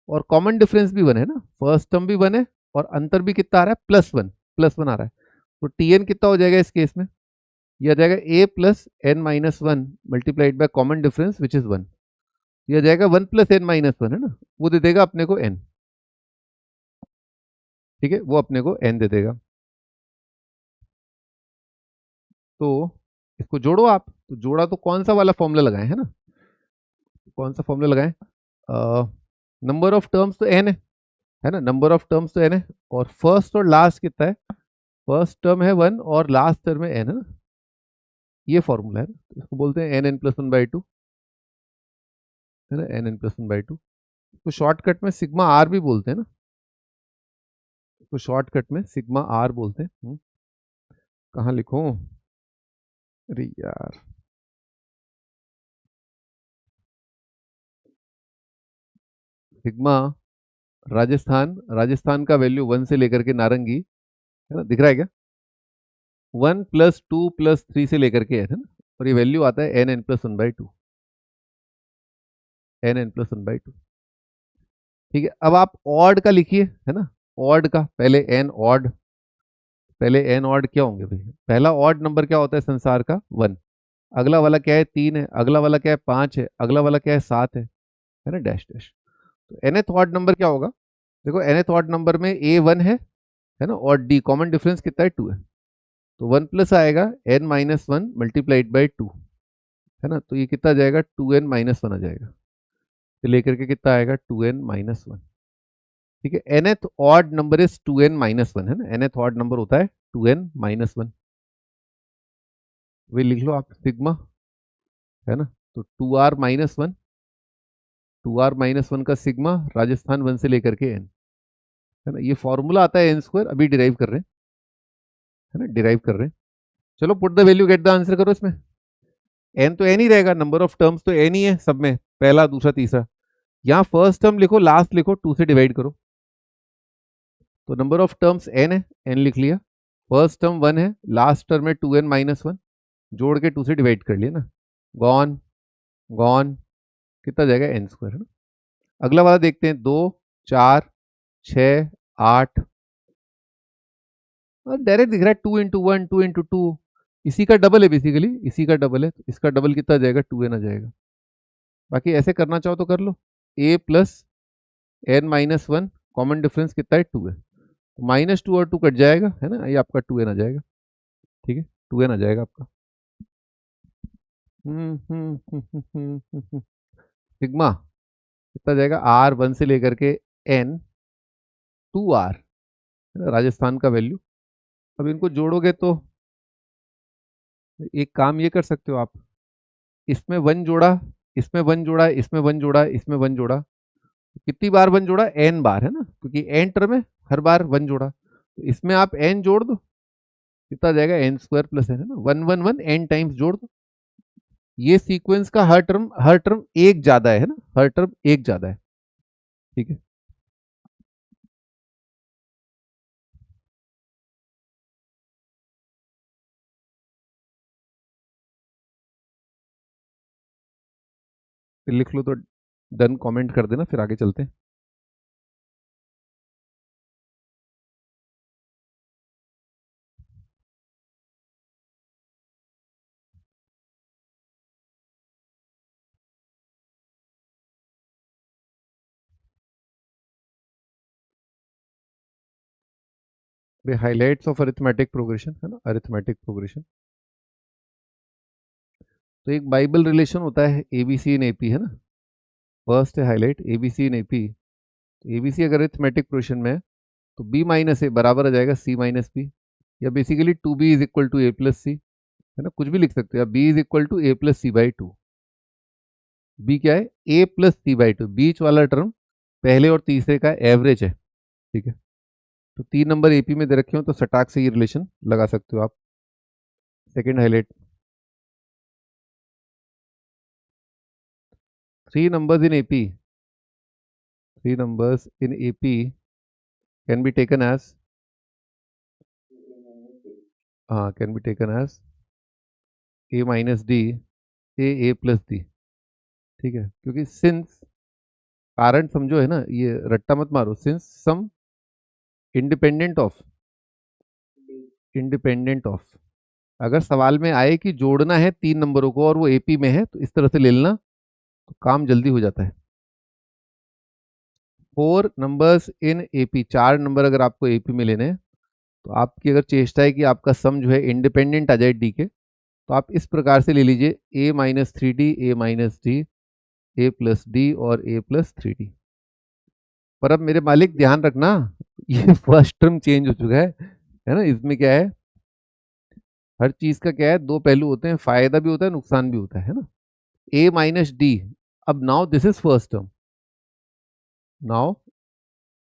और कॉमन डिफरेंस भी 1 है ना, फर्स्ट टर्म भी 1 है और अंतर भी कितना आ रहा है, +1 आ रहा है। तो टीएन कितना हो जाएगा इस केस में, यह आ जाएगा a plus N minus one multiplied by common difference which is 1। यह जाएगा 1 प्लस एन माइनस वन है ना, वो दे देगा अपने को n। ठीक है, वो अपने को n दे देगा। तो इसको जोड़ो आप, तो जोड़ा तो कौन सा वाला फॉर्मूला लगाए है ना, कौन सा फॉर्मूला लगाए, नंबर ऑफ टर्म्स तो n है ना, नंबर ऑफ टर्म्स तो n है और फर्स्ट और लास्ट कितना है, फर्स्ट टर्म है 1 और लास्ट टर्म है n है ना, ये फॉर्मूला है ना, तो इसको बोलते हैं n+1/2 है ना, n+1/2। तो शॉर्टकट में सिग्मा आर भी बोलते हैं ना, तो शॉर्टकट में सिग्मा आर बोलते हैं। कहाँ लिखूं, अरे यार, सिग्मा राजस्थान, राजस्थान का वैल्यू 1 से लेकर के नारंगी है ना, दिख रहा है क्या, 1 + 2 + 3 से लेकर के है ना, और ये वैल्यू आता है n+1/2, n+1/2। ठीक है, अब आप ऑड का लिखिए है ना, ऑड का पहले n ऑड, पहले n ऑड क्या होंगे भाई, पहला ऑड नंबर क्या होता है संसार का, 1, अगला वाला क्या है 3 है, अगला वाला क्या है 5 है, अगला वाला क्या है 7 है ना, डैश डैश। तो nth ऑड नंबर क्या होगा, देखो nth ऑड नंबर में a 1 है ना, और d कॉमन डिफरेंस कितना है 2 है, तो 1 प्लस आएगा n-1 मल्टीप्लाइड बाई 2 है ना, तो ये कितना आ जाएगा 2n-1 आ जाएगा, तो लेकर के कितना आएगा 2n-1। ठीक है, nth odd number is 2n-1 है ना, nth ऑड नंबर होता है 2n-1, वे लिख लो आप सिग्मा है ना, तो 2r-1, 2r-1 का सिग्मा राजस्थान 1 से लेकर के n है ना, ये फॉर्मूला आता है n², अभी डिराइव कर रहे हैं है ना, डिराइव कर रहे हैं। चलो put the value get the answer करो, इसमें n तो n ही रहेगा, नंबर ऑफ टर्म्स तो n ही है सब में, पहला दूसरा तीसरा, यहाँ फर्स्ट टर्म लिखो लास्ट लिखो 2 से डिवाइड करो, तो नंबर ऑफ टर्म्स n है, n लिख लिया, फर्स्ट टर्म 1 है, लास्ट टर्म है 2n-1, जोड़ के 2 से डिवाइड कर लिया ना, गॉन गॉन, कितना जाएगा n² है ना। अगला वाला देखते हैं, 2 4 6 8, डायरेक्ट दिख रहा है 2 × 1 2 × 2, इसी का डबल है बेसिकली, इसी का डबल है, तो इसका डबल कितना आ जाएगा 2n आ जाएगा। बाकी ऐसे करना चाहो तो कर लो, a plus n-1 common difference कितना है 2 है, तो -2 और 2 कट जाएगा है ना, ये आपका 2n आ जाएगा। ठीक है, 2n आ जाएगा आपका। सिग्मा कितना जाएगा r 1 से लेकर के n 2r है ना, राजस्थान का वैल्यू। अब इनको जोड़ोगे तो एक काम ये कर सकते हो आप, इसमें 1 जोड़ा, इसमें 1 जोड़ा, इसमें 1 जोड़ा, इसमें 1 जोड़ा, कितनी बार 1 जोड़ा, n बार है ना, क्योंकि n टर्म है, हर बार 1 जोड़ा, तो इसमें आप n जोड़ दो, कितना जाएगा n² + n है ना, 1 1 1 n टाइम्स जोड़ दो। ये सीक्वेंस का हर टर्म एक ज्यादा है ना, हर टर्म एक ज्यादा है। ठीक है, फिर लिख लो तो डन कमेंट कर देना, फिर आगे चलते हैं। हाइलाइट्स ऑफ अरिथमेटिक प्रोग्रेशन है ना, अरिथमेटिक प्रोग्रेशन, तो एक बाइबल रिलेशन होता है एबीसी इन एपी है ना, फर्स्ट है हाईलाइट एबीसी इन एपी, तो एबीसी अगर अरिथमेटिक प्रोग्रेशन में है तो b माइनस ए बराबर आ जाएगा c माइनस बी, या बेसिकली 2b = a + c है ना, कुछ भी लिख सकते हो आप, b = a + c/2, b क्या है a + c/2, बीच वाला टर्म पहले और तीसरे का एवरेज है। ठीक है, तो 3 नंबर एपी में दे रखे हो तो सटाक से ये रिलेशन लगा सकते हो आप। Second highlight, 3 numbers in AP. 3 numbers in AP can be taken as can be taken as A minus D, A plus D. ठीक है, क्योंकि सिंस कारण समझो है ना, ये रट्टा मत मारो, सिंस सम इंडिपेंडेंट ऑफ अगर सवाल में आए कि जोड़ना है 3 नंबरों को और वो एपी में है तो इस तरह से ले लेना, तो काम जल्दी हो जाता है। 4 नंबर्स इन एपी, 4 नंबर अगर आपको एपी में लेने हैं तो आपकी अगर चेष्टा है कि आपका सम जो है इंडिपेंडेंट आ जाए डी के, तो आप इस प्रकार से ले लीजिए ए minus three D, A minus D, A plus D और ए प्लस थ्री डी। पर अब मेरे मालिक ध्यान रखना, ये फर्स्ट टर्म चेंज हो चुका है ना। इसमें क्या है, हर चीज का क्या है, दो पहलू होते हैं, फायदा भी होता है नुकसान भी होता है ना। ए माइनस डी, अब now this is first term, now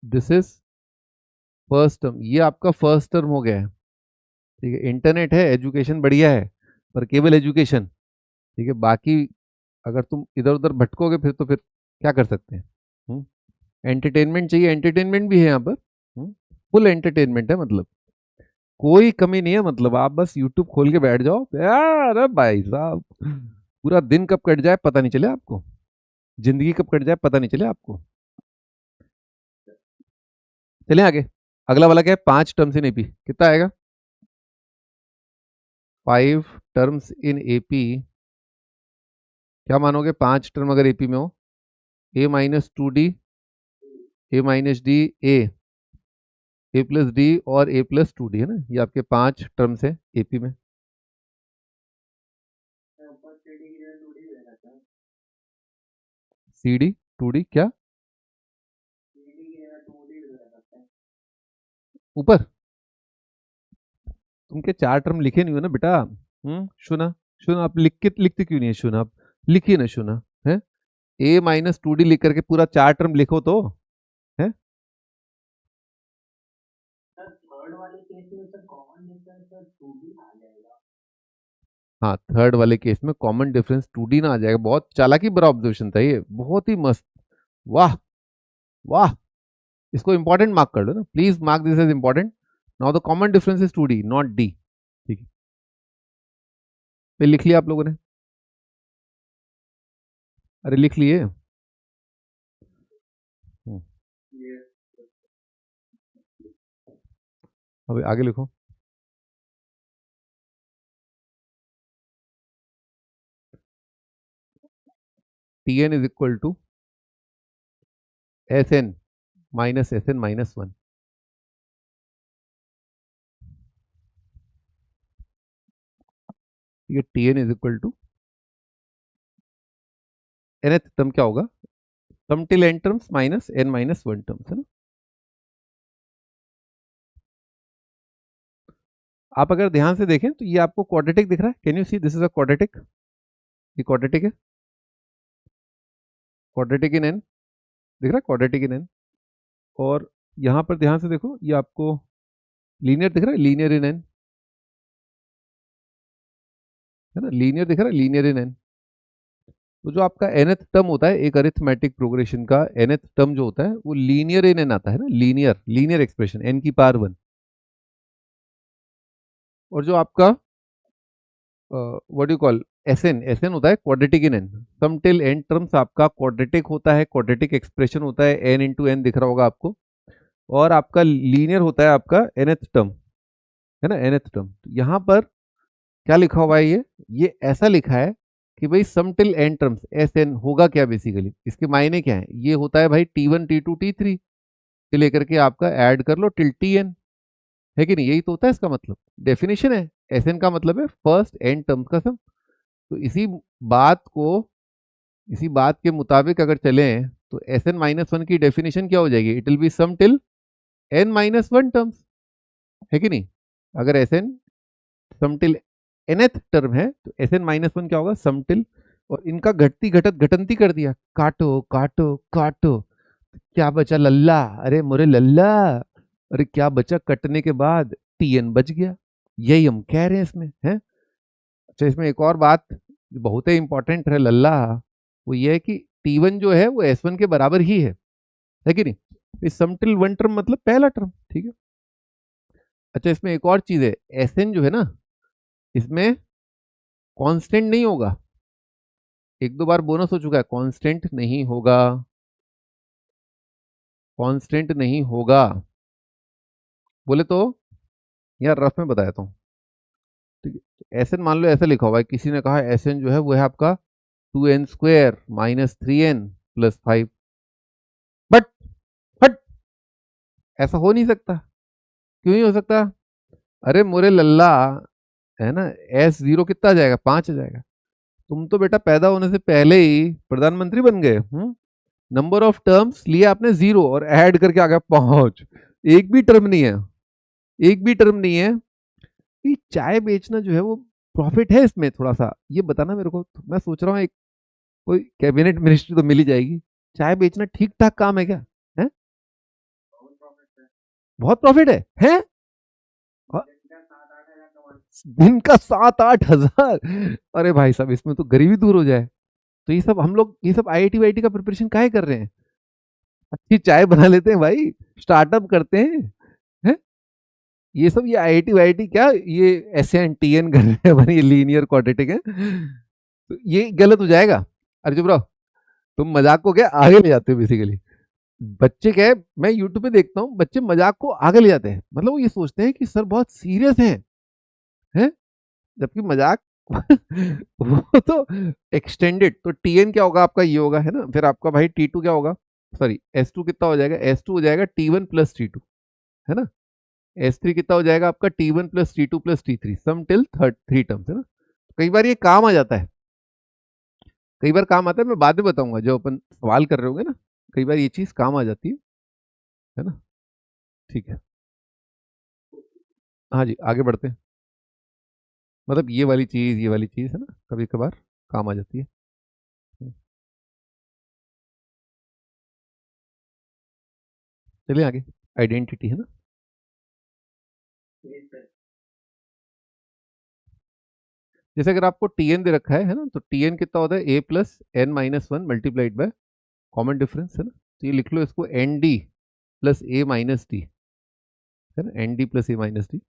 this is first term, ये आपका फर्स्ट टर्म हो गया है। ठीक है, इंटरनेट है, एजुकेशन बढ़िया है, पर केवल एजुकेशन। ठीक है, बाकी अगर तुम इधर उधर भटकोगे फिर फिर क्या कर सकते हैं। एंटरटेनमेंट चाहिए, एंटरटेनमेंट भी है यहाँ पर, फुल एंटरटेनमेंट है, मतलब कोई कमी नहीं है। मतलब आप बस यूट्यूब खोल के बैठ जाओ यार, भाई साहब पूरा दिन कब कट जाए पता नहीं चले आपको, जिंदगी कब कट जाए पता नहीं चले आपको। चलें आगे, अगला वाला क्या है, 5 टर्म्स इन एपी, कितना आएगा, 5 टर्म्स इन एपी। क्या मानोगे, 5 टर्म अगर एपी में हो, ए minus two D, A minus D, A plus D और ए प्लस टू डी, है ना, ये आपके 5 टर्म्स है एपी में। सी डी टू डी क्या ऊपर, तुम के 4 टर्म लिखे नहीं हो ना बेटा। शुना, शुना आप लिखते क्यों नहीं है, शुना आप लिखिए ना, शुना है, ए माइनस टू डी लिख करके पूरा 4 टर्म लिखो तो है। हाँ, थर्ड वाले केस में कॉमन डिफरेंस टू डी ना आ जाएगा। बहुत चालाकी भरा ऑब्जर्वेशन था ये, बहुत ही मस्त, वाह वाह। इसको इंपॉर्टेंट मार्क कर लो ना, please mark this as important. Now the common difference is two D not D. ठीक है, फिर लिख लिया आप लोगों ने, अरे लिख लिए। अब आगे लिखो, T N is equal to S N minus S N minus one. ये T N is equal to nth term क्या होगा, sum till n terms minus n minus one terms, है ना। आप अगर ध्यान से देखें तो ये आपको क्वाड्रेटिक दिख रहा है, can you see this is a quadratic, ये क्वाड्रेटिक है, क्वाड्रेटिक इन n दिख रहा है, क्वाड्रेटिक इन n। और यहां पर ध्यान से देखो, ये आपको लीनियर दिख रहा है, लीनियर इन n, है ना, लीनियर दिख रहा है, लीनियर इन n। तो जो आपका nth टर्म होता है एक अरिथमेटिक प्रोग्रेशन का, nth टर्म जो होता है वो लीनियर इन n आता है ना, लीनियर लीनियर एक्सप्रेशन n की पावर 1। और जो आपका what do call S n होता है quadratic in n, sum till n terms आपका क्वाड्रेटिक होता है, क्वाड्रेटिक एक्सप्रेशन होता है, n इंटू n दिख रहा होगा आपको। और आपका लीनियर होता है आपका nth टर्म, है ना, nth टर्म। तो यहाँ पर क्या लिखा हुआ है, ये ऐसा लिखा है कि भाई sum till n terms S N होगा क्या, बेसिकली इसके मायने क्या है, ये होता है भाई t1 t2 t3 से लेकर के आपका ऐड कर लो टिल tn, है कि नहीं, यही तो होता है इसका मतलब, डेफिनेशन है। एस एन का मतलब है फर्स्ट n टर्म्स का सम। तो इसी बात के मुताबिक अगर चलें तो एस एन माइनस वन की डेफिनेशन क्या हो जाएगी, it will be sum till n minus one terms, है कि नहीं। अगर S n sum till nth term है तो एस एन माइनस वन क्या होगा, सम टिल, और इनका घटती घटत घटंती कर दिया, काटो काटो काटो, क्या बचा लल्ला, अरे मोरे लल्ला, अरे क्या बचा कटने के बाद, टी एन बच गया। यही हम कह रहे हैं इसमें है। अच्छा, इसमें एक और बात जो बहुत ही इंपॉर्टेंट है लल्ला, वो ये है कि T1 जो है वो S1 के बराबर ही है कि नहीं? इस सम टिल वन टर्म मतलब पहला टर्म, ठीक है। अच्छा, इसमें एक और चीज है, Sn जो है ना, इसमें कांस्टेंट नहीं होगा। एक दो बार बोनस हो चुका है, कांस्टेंट नहीं होगा, कांस्टेंट नहीं होगा बोले तो यार रफ में बताया था, ठीक है। एस एन मान लो ऐसा लिखा हुआ है, किसी ने कहा एस एन जो है वो है आपका 2n² minus 3n plus 5, but but ऐसा हो नहीं सकता। क्यों नहीं हो सकता? अरे मोरे लल्ला, है ना, S0 कितना आ जाएगा? 5 आ जाएगा। तुम तो बेटा पैदा होने से पहले ही प्रधानमंत्री बन गए। नंबर ऑफ टर्म्स लिए आपने 0 और ऐड करके आ गया 5। एक भी टर्म नहीं है, एक भी टर्म नहीं है। ये चाय बेचना जो है वो प्रॉफिट है इसमें थोड़ा सा, ये बताना मेरे को। मैं सोच रहा हूँ एक कोई कैबिनेट मिनिस्ट्री तो मिल ही जाएगी। चाय बेचना ठीक ठाक काम है क्या? है बहुत प्रॉफिट है? और दिन का 7-8 हजार। अरे भाई साहब, इसमें तो गरीबी दूर हो जाए। तो ये सब हम लोग, ये सब आईआईटी वाईटी का प्रिपरेशन काहे कर रहे हैं? अच्छी चाय बना लेते हैं भाई, स्टार्टअप करते हैं। ये सब ये आईआईटी वाईआईटी क्या, ये एसएन टीएन कर रहे हैं भाई, ये लीनियर क्वाड्रेटिक है, तो ये गलत हो जाएगा। अरे चुप रहो, तुम मजाक को क्या आगे ले जाते हो बेसिकली। बच्चे क्या है, मैं यूट्यूब पे देखता हूँ, बच्चे मजाक को आगे ले जाते हैं, मतलब वो ये सोचते हैं कि सर बहुत सीरियस हैं, जबकि मजाक वो तो एक्सटेंडेड। तो टीएन क्या होगा आपका, ये होगा, है ना। फिर आपका भाई टी टू क्या होगा, सॉरी S2 कितना हो जाएगा, S2 हो जाएगा T1 प्लस T2, है ना। S3 कितना हो जाएगा आपका, T1 plus T2 plus T3, सम टिल थर्ड 3 टर्म्स, है ना। कई बार ये काम आ जाता है, कई बार काम आता है, मैं बाद में बताऊंगा जो अपन सवाल कर रहे होंगे ना, कई बार ये चीज काम आ जाती है ना। ठीक है, हाँ जी, आगे बढ़ते हैं। मतलब ये वाली चीज, ये वाली चीज है ना, कभी कभार काम आ जाती है। चलिए आगे, आइडेंटिटी है ना। जैसे अगर आपको टीएन दे रखा है ना, तो टीएन कितना होता है, a+n-1 multiplied by common difference, है ना। तो ये लिख लो इसको ND+a-d, है ना, ND+a-d।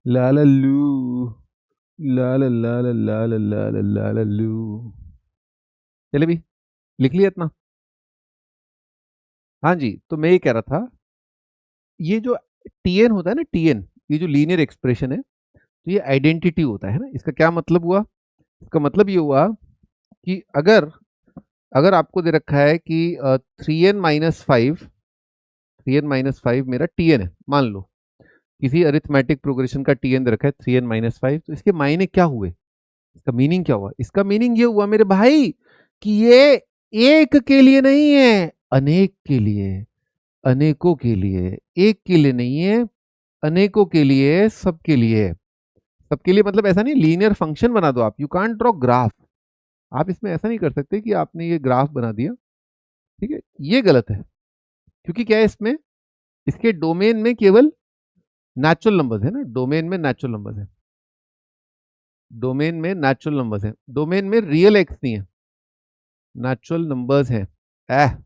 लालू, लाल लाल लाल लाल लालू। चले भी, लिख लिया इतना। हाँ जी, तो मैं ये कह रहा था, ये जो टीएन होता है ना, टीएन, ये जो लीनियर एक्सप्रेशन है, तो ये आइडेंटिटी होता है ना। इसका क्या मतलब हुआ? इसका मतलब ये हुआ कि अगर अगर आपको दे रखा है कि 3n-5, 3n-5 मेरा टीएन है, मान लो किसी अरिथमेटिक प्रोग्रेशन का टीएन दे रखा है 3n-5, तो इसके मायने क्या हुए, इसका मीनिंग क्या हुआ? इसका मीनिंग ये हुआ मेरे भाई कि ये एक के लिए नहीं है, अनेक के लिए, अनेकों के लिए, एक के लिए नहीं है, अनेकों के लिए, सबके लिए। सबके लिए मतलब ऐसा नहीं लीनियर फंक्शन बना दो आप, यू कांट ड्रॉ ग्राफ। आप इसमें ऐसा नहीं कर सकते कि आपने ये ग्राफ बना दिया, ठीक है, ये गलत है। क्योंकि क्या है इसमें, इसके डोमेन में केवल नेचुरल नंबर्स है ना, डोमेन में नेचुरल नंबर्स है, डोमेन में नेचुरल नंबर्स है, डोमेन में रियल एक्स नहीं है, नेचुरल नंबर्स हैं। एह,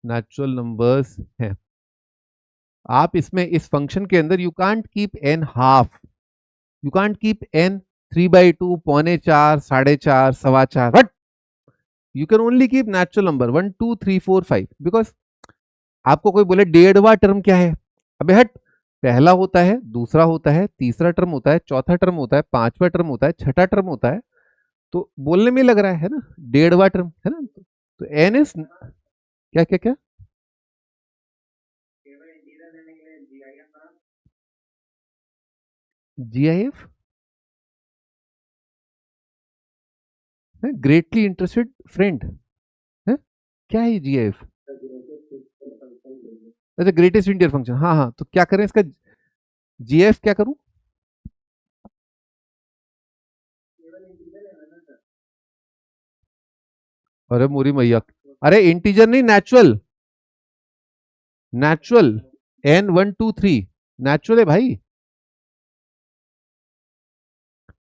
नेचुरल नंबर्स हैं। आप इसमें इस फंक्शन के अंदर you can't keep an half, you can't keep an 3/2, 3.25, 4.5, 4.25, but you can only keep natural number 1 2 3 4 5। Because आपको कोई बोले डेढ़वा टर्म क्या है, अबे हट, पहला होता है, दूसरा होता है, तीसरा टर्म होता है, चौथा टर्म होता है, पांचवा टर्म होता है, छठा टर्म होता है। तो बोलने में लग रहा है ना, डेढ़वा टर्म है ना। तो एन इज क्या क्या क्या, GIF है, ग्रेटली इंटरेस्टेड फ्रेंड है। क्या है GIF? अच्छा, ग्रेटेस्ट इंडियर फंक्शन, हाँ हाँ, तो क्या करें इसका, GIF क्या करूं? अरे मोरी मैया, अरे इंटीजर नहीं, नेचुरल, नेचुरल, N 1 2 3 नेचुरल है भाई।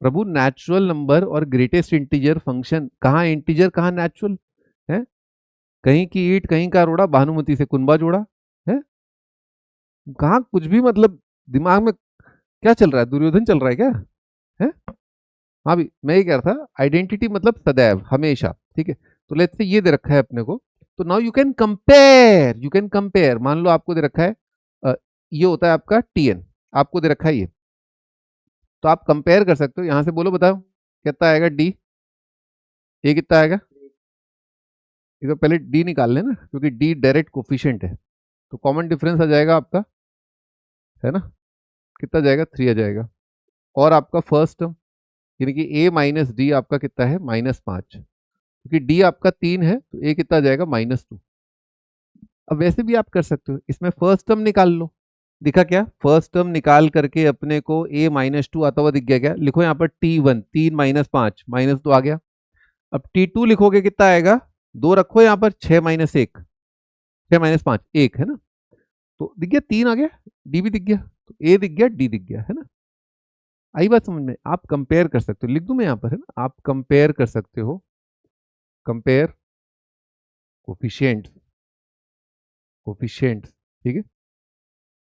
प्रभु नेचुरल नंबर और ग्रेटेस्ट इंटीजर फंक्शन, कहाँ इंटीजर कहाँ नेचुरल है? कहीं की ईंट कहीं का रोड़ा, भानुमति से कुनबा जोड़ा है। कहाँ कुछ भी, मतलब दिमाग में क्या चल रहा है, दुर्योधन चल रहा है क्या है? हाँ भी मैं ये कह रहा था, आइडेंटिटी मतलब सदैव हमेशा, ठीक है। तो लेट्स से ये दे रखा है अपने को, तो now you can compare, you can compare. मान लो आपको दे रखा है ये होता है आपका टीएन, आपको दे रखा है ये, तो आप कंपेयर कर सकते हो। यहां से बोलो बताओ कितना आएगा डी, ये कितना आएगा? ये तो पहले डी निकाल लेना, क्योंकि डी डायरेक्ट कोफिशिएंट है, तो कॉमन डिफरेंस आ जाएगा आपका, है ना? कितना जाएगा? 3 आ जाएगा। और आपका फर्स्ट टर्म यानी कि ए माइनस डी आपका कितना है? -5, क्योंकि डी आपका 3 है, तो ए कितना जाएगा? -2। अब वैसे भी आप कर सकते हो, इसमें फर्स्ट टर्म निकाल लो। दिखा क्या? फर्स्ट टर्म निकाल करके अपने को a-2 आता हुआ दिख गया क्या? लिखो यहाँ पर t1, 3 -5 -2 आ गया। अब t2 लिखोगे कितना आएगा? 2 रखो यहाँ पर, 6 -1, 6 -5 1 है ना, तो दिख गया 3 आ गया, डी भी दिख गया, तो ए दिख गया, डी दिख गया, है ना? आई बात समझ में? आप कंपेयर कर सकते हो, लिख दूं मैं यहाँ पर, है ना? आप कंपेयर कर सकते हो, कंपेयर कोफिशिएंट, कोफिशिएंट, ठीक है,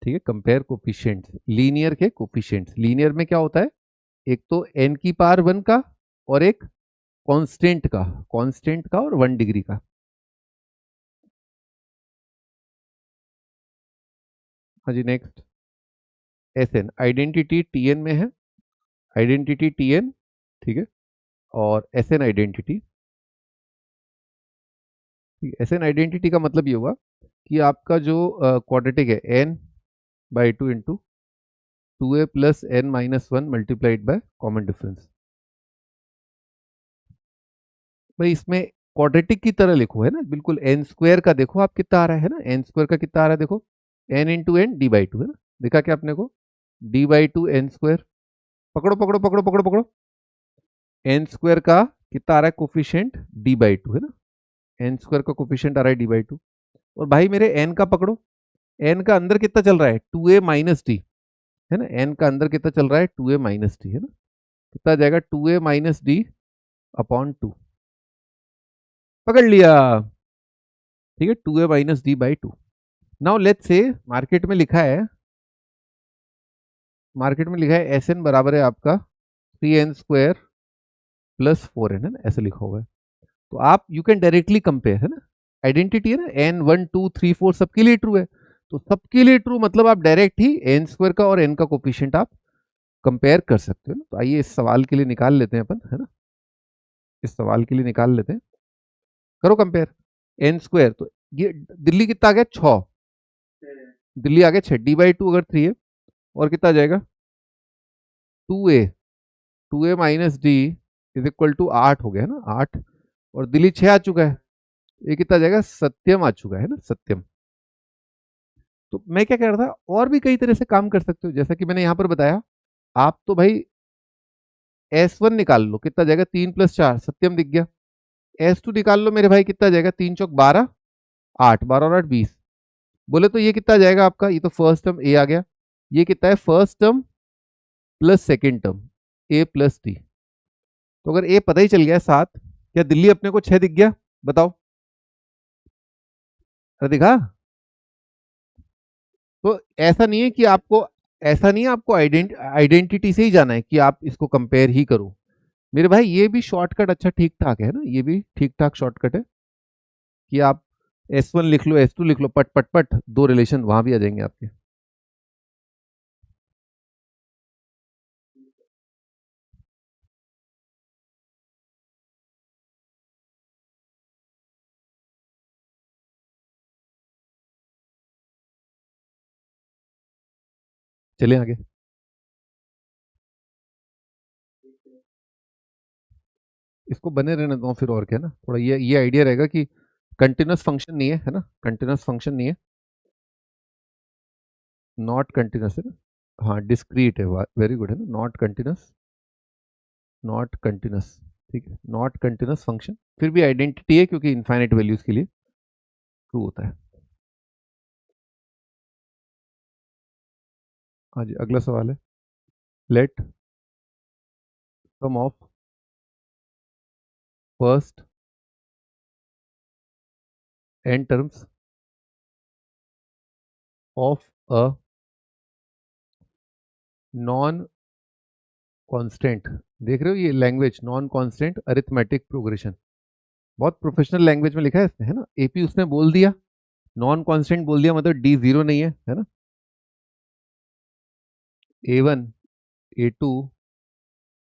ठीक है, कंपेयर कोफिशिएंट्स, लीनियर के कोफिशिएंट्स। लीनियर में क्या होता है? एक तो n की पावर 1 का, और एक कांस्टेंट का, कांस्टेंट का और 1 डिग्री का। हाँ जी, next S N, identity T N में है, आइडेंटिटी टी एन, ठीक है, और S N identity. S N identity का मतलब ये हुआ कि आपका जो क्वाड्रेटिक है n/2 into 2a plus n-1 multiplied by common difference. भाई इसमें क्वाड्रेटिक की तरह लिखो, है ना, बिल्कुल एन स्क्वायर का देखो आप कितना आ रहा है ना, एन स्क्वायर का कितना आ रहा है देखो, एन इंटू एन डी/2 है ना, देखा क्या अपने को? डी/2 एन स्क्वायर, पकड़ो पकड़ो पकड़ो पकड़ो पकड़ो, एन स्क्वायर का कितना आ रहा है कोफिशिएंट? डी/2 है ना, एन स्क्वायर का कोफिशिएंट आ रहा है डी/2। और भाई मेरे एन का पकड़ो, एन का अंदर कितना चल रहा है? 2a माइनस डी, है ना, एन का अंदर कितना चल रहा है? 2a माइनस डी, है ना, कितना आ जाएगा? 2a माइनस डी अपॉन 2, पकड़ लिया, ठीक है, 2a माइनस डी/2। नाउ लेट्स से मार्केट में लिखा है, मार्केट में लिखा है एस एन बराबर है आपका 3n² प्लस 4n, है ना, ऐसे लिखा हुआ है। तो आप यू कैन डायरेक्टली कंपेयर, है ना, आइडेंटिटी है ना, n1 2 3 4 सबके लिए ट्रू है, तो सबके लिए ट्रू मतलब आप डायरेक्ट ही एन स्क्वायर का और एन का कोफिशिएंट आप कंपेयर कर सकते हो ना। तो आइए इस सवाल के लिए निकाल लेते हैं अपन, है ना, इस सवाल के लिए निकाल लेते हैं, करो कंपेयर एन स्क्वायर, तो ये दिल्ली कितना आ गया? 6, दिल्ली आ गया 6, डी/2 अगर 3 है, और कितना आ जाएगा? 2a, 2a minus D is equal to 8 हो गया है ना, 8, और दिल्ली 6 आ चुका है, ये कितना आ जाएगा? सत्यम आ चुका है ना, सत्यम। तो मैं क्या कह रहा था, और भी कई तरह से काम कर सकते हो, जैसा कि मैंने यहाँ पर बताया। आप तो भाई S1 निकाल लो, कितना जाएगा? 3 + 4 सत्यम दिख गया। S2 निकाल लो मेरे भाई, कितना जाएगा? 3 × 4 = 12, 8, 12 और 8 20। बोले तो ये कितना जाएगा आपका? ये तो फर्स्ट टर्म ए आ गया, ये कितना है? First term plus second term A plus D. तो अगर ए पता ही चल गया 7, क्या दिल्ली अपने को 6 दिख गया? बताओ, अरे दिखा? तो ऐसा नहीं है कि आपको, ऐसा नहीं है आपको आइडेंटिटी से ही जाना है कि आप इसको कंपेयर ही करो। मेरे भाई ये भी शॉर्टकट अच्छा ठीक ठाक है ना, ये भी ठीक ठाक शॉर्टकट है कि आप S1 लिख लो, S2 लिख लो, पट पट पट, दो रिलेशन वहां भी आ जाएंगे आपके। चलिए आगे, इसको बने रहने दो फिर, और क्या ना, थोड़ा ये आइडिया रहेगा कि कंटिन्यूस फंक्शन नहीं है ना, कंटिन्यूस फंक्शन नहीं है, नॉट कंटिन्यूस है ना, हाँ डिस्क्रीट है, वेरी गुड है ना, नॉट कंटिन्यूस, नॉट कंटिन्यूस, ठीक है, नॉट कंटिन्यूस फंक्शन, फिर भी आइडेंटिटी है क्योंकि इनफाइनाइट वैल्यूज के लिए ट्रू होता है। हाँ जी, अगला सवाल है, let sum of first n terms of a non constant. देख रहे हो ये language, non constant arithmetic progression, बहुत प्रोफेशनल लैंग्वेज में लिखा है इसमें, है ना। एपी उसने बोल दिया, नॉन कांस्टेंट बोल दिया, मतलब डी जीरो नहीं है ना। A1 A2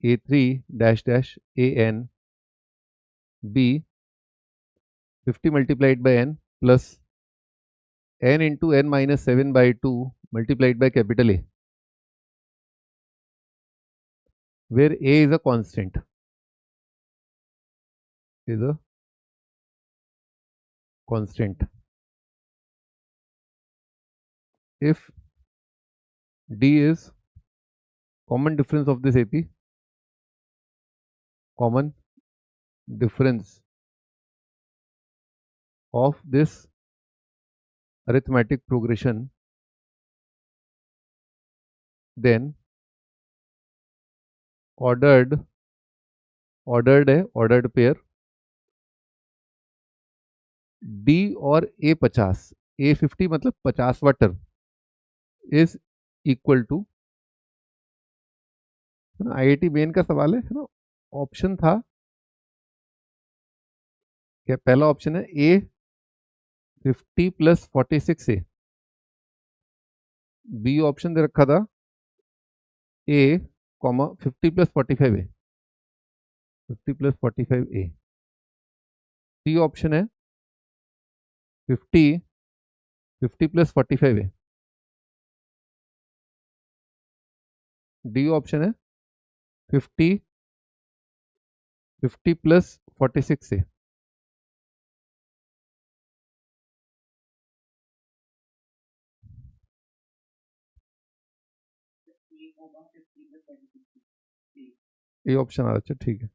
A3 dash dash AN B 50 multiplied by n plus n into n minus 7/2 multiplied by capital A, where A is a constant, is a constant. If D is common difference of this AP, common difference of this arithmetic progression, then ordered है ordered pair D और A50, A50 मतलब 50वां term is equal to, IIT main का सवाल है ना। Option था क्या, पहला ऑप्शन है A50 plus 46A, B option दे रखा था A comma 50 plus 45A, 50 plus 45A, C option है 50 प्लस 45A, डी ऑप्शन है 50 प्लस 46A। ये ऑप्शन आ अच्छा ठीक है।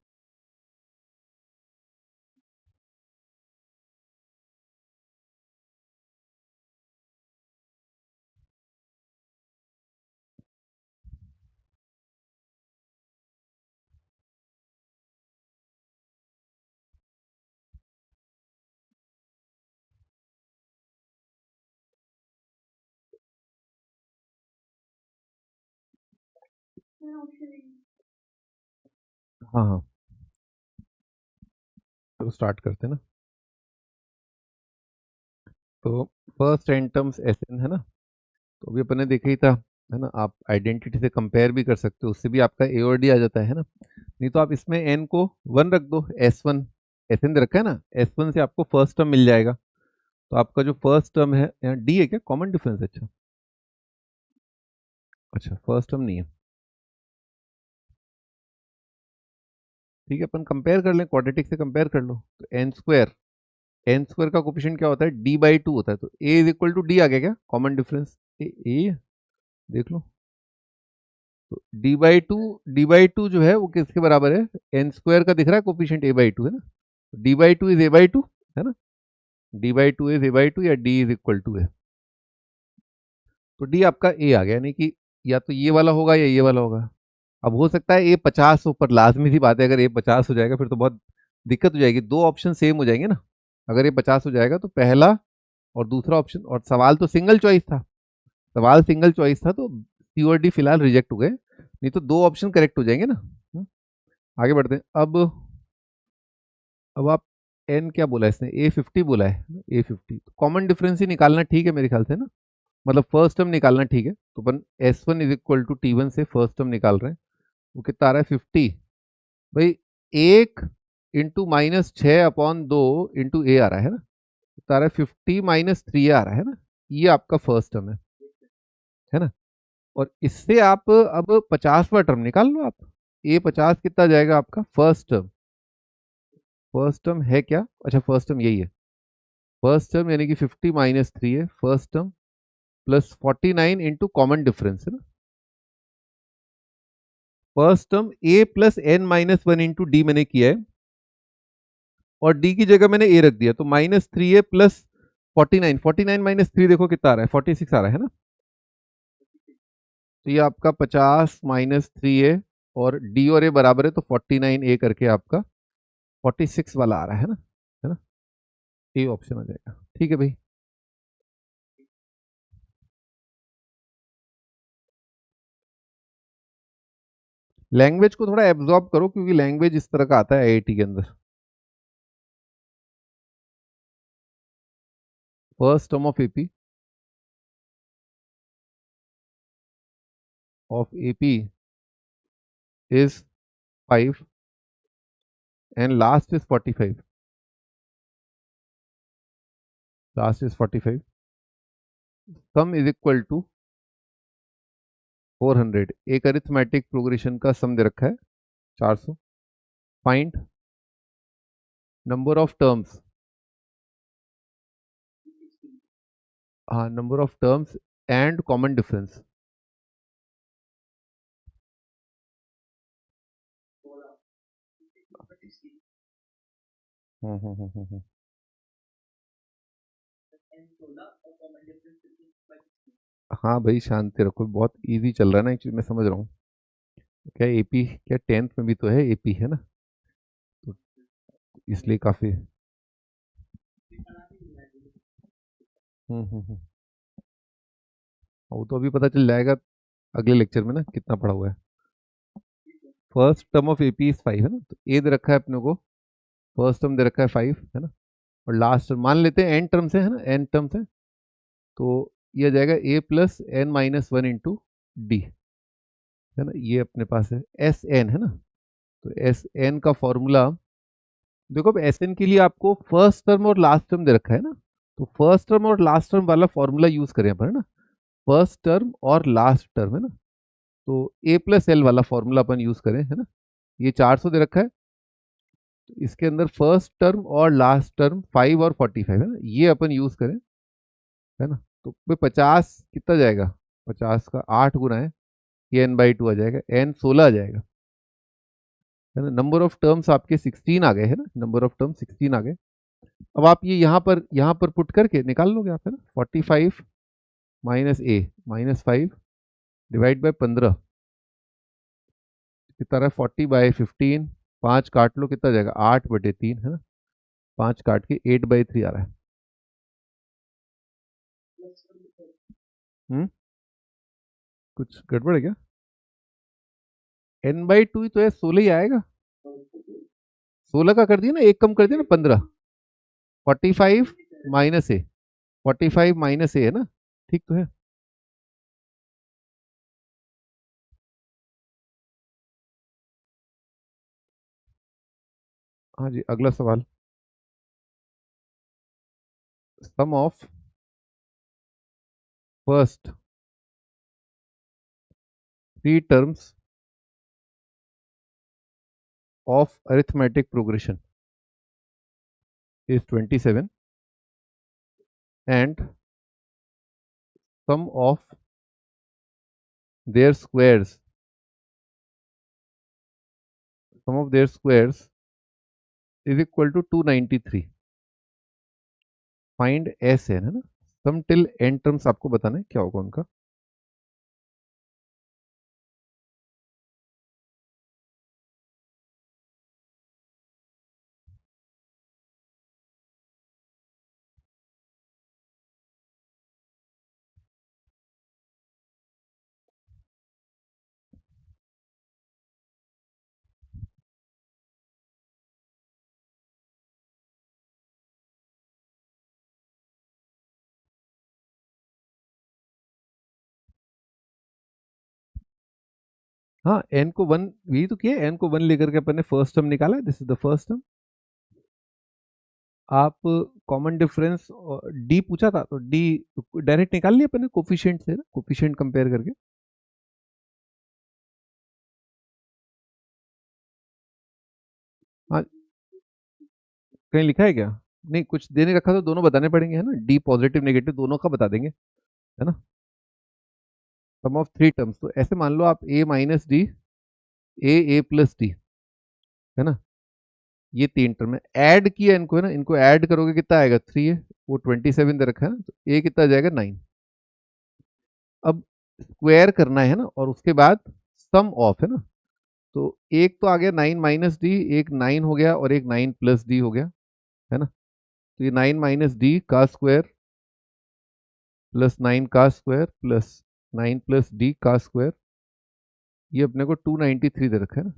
हाँ हाँ, तो स्टार्ट करते हैं ना। तो first n terms S n है ना, तो अभी अपन ने देखा ही था, है ना। आप आइडेंटिटी से कंपेयर भी कर सकते हो, उससे भी आपका ए और डी आ जाता है ना। नहीं तो आप इसमें एन को 1 रख दो, S1 एस एन रखा है ना, S1 से आपको फर्स्ट टर्म मिल जाएगा। तो आपका जो फर्स्ट टर्म है, यहाँ डी है क्या, कॉमन डिफरेंस, अच्छा अच्छा फर्स्ट टर्म नहीं है, ठीक है। अपन कंपेयर कर लें, क्वाड्रेटिक से कंपेयर कर लो। तो एन स्क्वायर का कोफिशिएंट क्या होता है, D/2 होता है। तो ए इज इक्वल टू डी आ गया क्या, कॉमन डिफरेंस ए, देख लो। तो डी बाई टू जो है वो किसके बराबर है, एन स्क्वायर का दिख रहा है कोफिशिएंट A/2 है ना। D/2 इज A/2 है ना, D/2 इज A/2 या D इज इक्वल टू है। तो D आपका A आ गया, यानी कि या तो ये वाला होगा या ये वाला होगा। अब हो सकता है A50 ऊपर, लाजमी सी बात है, अगर A50 हो जाएगा फिर तो बहुत दिक्कत हो जाएगी, दो ऑप्शन सेम हो जाएंगे ना। अगर A50 हो जाएगा तो पहला और दूसरा ऑप्शन, और सवाल तो सिंगल चॉइस था, सवाल सिंगल चॉइस था, तो सी और डी फिलहाल रिजेक्ट हो गए, नहीं तो दो ऑप्शन करेक्ट हो जाएंगे ना। आगे बढ़ते हैं। अब आप एन क्या बोला है इसने, A50 बोला है, A50, तो कॉमन डिफरेंस ही निकालना ठीक है मेरे ख्याल से ना, मतलब फर्स्ट टर्म निकालना ठीक है। तो अपन S1 is equal to T1 से फर्स्ट टर्म निकाल रहे हैं, वो कितना आ रहा है 50, भाई 1 × -6/2 इंटू ए आ रहा है ना, तो आ रहा है 50 - 3 आ रहा है ना, ये आपका फर्स्ट टर्म है ना। और इससे आप अब 50वां टर्म निकाल लो आप, A50 कितना जाएगा आपका, फर्स्ट टर्म है क्या, अच्छा फर्स्ट टर्म यही है, फर्स्ट टर्म यानी कि 50 - 3 है first term, plus 49 into common difference है ना। First term A plus n-1 into D मैंने किया है, और D की जगह मैंने A रख दिया, तो -3A प्लस 49, 49 - 3 देखो कितना आ रहा है, 46 आ रहा है ना। तो ये आपका 50 - 3A और डी और ए बराबर है तो 49 ए करके आपका 46 वाला आ रहा है ना, ए ऑप्शन आ जाएगा। ठीक है भाई। लैंग्वेज को थोड़ा एब्जॉर्ब करो क्योंकि लैंग्वेज इस तरह का आता है आईआईटी के अंदर। First term of AP is 5 and last is 45। Last is 45। Sum is equal to 400। एक अरिथमेटिक प्रोग्रेशन का सम दे रखा है 400। फाइंड नंबर ऑफ टर्म्स, हाँ number of terms and common difference. हाँ भाई शांति रखो, बहुत इजी चल रहा है ना एक्चुअली, मैं समझ रहा हूँ। क्या एपी, क्या 10th में भी तो है एपी है ना, तो इसलिए काफी। हम्म। वो तो अभी पता चल जाएगा अगले लेक्चर में ना कितना पढ़ा हुआ है। First term of AP is 5 है ना, तो ए दे रखा है अपने को, फर्स्ट टर्म दे रखा है 5 है ना, और लास्ट मान लेते हैं एन टर्म से है ना, एन टर्म से, तो ये आ जाएगा A plus N minus one into D है ना, ये अपने पास है एस एन है ना। तो एस एन का फॉर्मूला देखो, अब एस एन के लिए आपको फर्स्ट टर्म और लास्ट टर्म दे रखा है ना, तो फर्स्ट टर्म और लास्ट टर्म वाला फॉर्मूला यूज करें अपन है ना, फर्स्ट टर्म और लास्ट टर्म है ना, तो ए प्लस एल वाला फॉर्मूला अपन यूज करें है ना। ये 400 दे रखा है, तो इसके अंदर फर्स्ट टर्म और लास्ट टर्म 5 और 45 है ना, ये अपन यूज करें है ना, तो भाई 50 कितना जाएगा, 50 का 8 गुना है, ये एन बाई टू आ जाएगा, एन 16 आ जाएगा है ना। नंबर ऑफ टर्म्स आपके 16 आ गए है ना, नंबर ऑफ टर्म्स 16 आ गए। अब आप ये यहाँ पर पुट करके निकाल लोगे आप है ना, 45 minus A minus 5 divide by 15 कितना रहा है, 40/15, 5 काट लो कितना जाएगा, 8/3 है ना, 5 काट के 8/3 आ रहा है। हम्म, कुछ गड़बड़ है क्या? n/2 ही तो है, 16 ही आएगा। 16 का कर दिया ना, एक कम कर दिया ना, 15। 45 माइनस ए, 45 माइनस ए है ना, ठीक तो है। हाँ जी, अगला सवाल। Sum of first 3 terms of arithmetic progression is 27 and sum of their squares, sum of their squares is equal to 293। Find S n है ना, सम टिल एन टर्म्स आपको बताना है क्या होगा उनका। हाँ एन को वन, यही तो किया, एन को वन लेकर के अपन ने फर्स्ट टर्म निकाला है, this is the first term. आप कॉमन डिफरेंस डी पूछा था तो डी डायरेक्ट निकाल लिया अपन ने कोफिशिएंट से ना, कोफिशिएंट कंपेयर करके। हाँ, कहीं लिखा है क्या? नहीं, कुछ देने रखा तो दोनों बताने पड़ेंगे है ना, डी पॉजिटिव नेगेटिव दोनों का बता देंगे है ना। सम ऑफ 3 टर्म्स, तो ऐसे मान लो आप ए minus D, A plus D है ना, ये 3 टर्म है, ऐड किया इनको है ना, इनको ऐड करोगे कितना आएगा, 3 है, वो 27 दे रखा है ना, तो ए कितना जाएगा, 9। अब स्क्वायर करना है ना, और उसके बाद सम ऑफ है ना, तो एक तो आ गया 9 माइनस डी, एक 9 हो गया और एक 9 प्लस डी हो गया, है ना। तो ये 9 माइनस डी का स्क्वायर प्लस 9 का स्क्वायर प्लस 9 प्लस डी का स्क्वायर, ये अपने को 293 दे रखा है ना।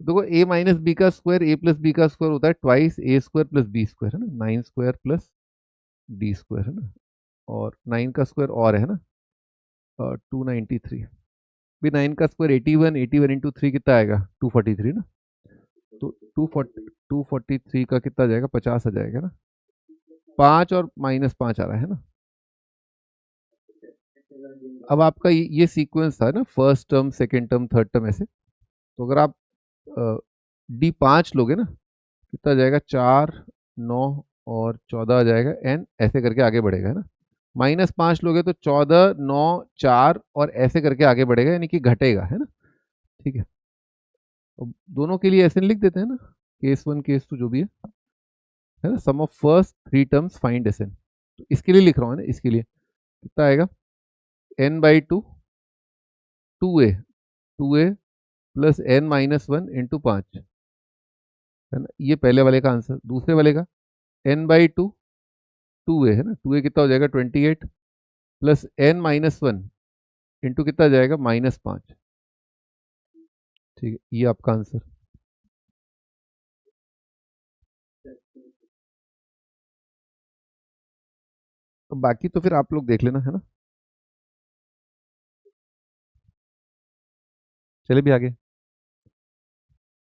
देखो ए माइनस बी का स्क्वायर, ए प्लस बी का स्क्वायर होता है ट्वाइस ए स्क्वायर प्लस बी स्क्वायर, है ना। 9 स्क्वायर प्लस डी स्क्वायर, है ना, और 9 का स्क्वायर और है ना 293, भी 9 का स्क्वायर 81, 81 इंटू 3 कितना आएगा 243 ना। तो 243 का कितना आ जाएगा 50 आ जाएगा ना, 5 और माइनस 5 आ रहा है ना। अब आपका ये सीक्वेंस था ना, first term second term third term ऐसे। तो अगर आप डी 5 लोगे ना, कितना आ जाएगा 4, 9 और 14 आ जाएगा, एन ऐसे करके आगे बढ़ेगा, है ना। माइनस 5 लोगे तो 14, 9, 4 और ऐसे करके आगे बढ़ेगा, यानी कि घटेगा, है ना। ठीक है, अब दोनों के लिए ऐसे लिख देते हैं ना, केस 1 केस 2 जो भी है ना। Sum of first 3 terms find S N, तो इसके लिए लिख रहा हूँ ना, इसके लिए कितना आएगा n by 2 2a plus n minus 1 into 5, है ना। ये पहले वाले का आंसर। दूसरे वाले का n बाई 2 2a, है ना, 2a कितना हो जाएगा 28 प्लस n माइनस 1 इंटू कितना आ जाएगा -5। ठीक है, ये आपका आंसर। तो बाकी तो फिर आप लोग देख लेना, है ना। चले भी आगे,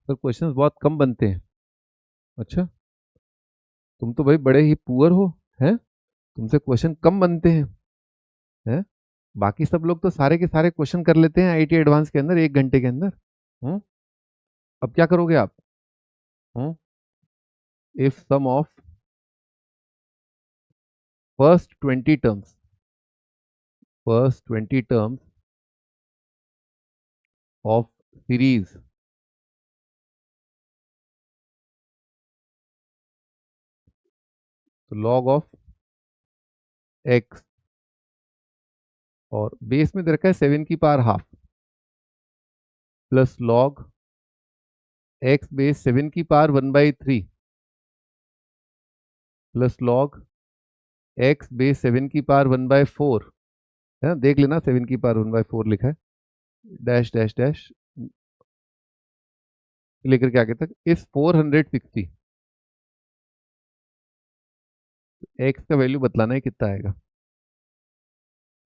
पर क्वेश्चंस बहुत कम बनते हैं। अच्छा, तुम तो भाई बड़े ही पुअर हो, हैं, तुमसे क्वेश्चन कम बनते हैं। बाकी सब लोग तो सारे के सारे क्वेश्चन कर लेते हैं आईटी एडवांस के अंदर 1 घंटे के अंदर। हम्म अब क्या करोगे आप? If sum of first 20 terms of series तो लॉग ऑफ एक्स, और बेस में दे रखा है 7 की power half, plus log x base 7 की power 1/3 plus log x base 7 की पावर 1/4, है ना। देख लेना 7 की पावर 1/4 लिखा है, डैश डैश डैश लेकर के आगे तक इस 460। एक्स का वैल्यू बतलाना है कितना आएगा,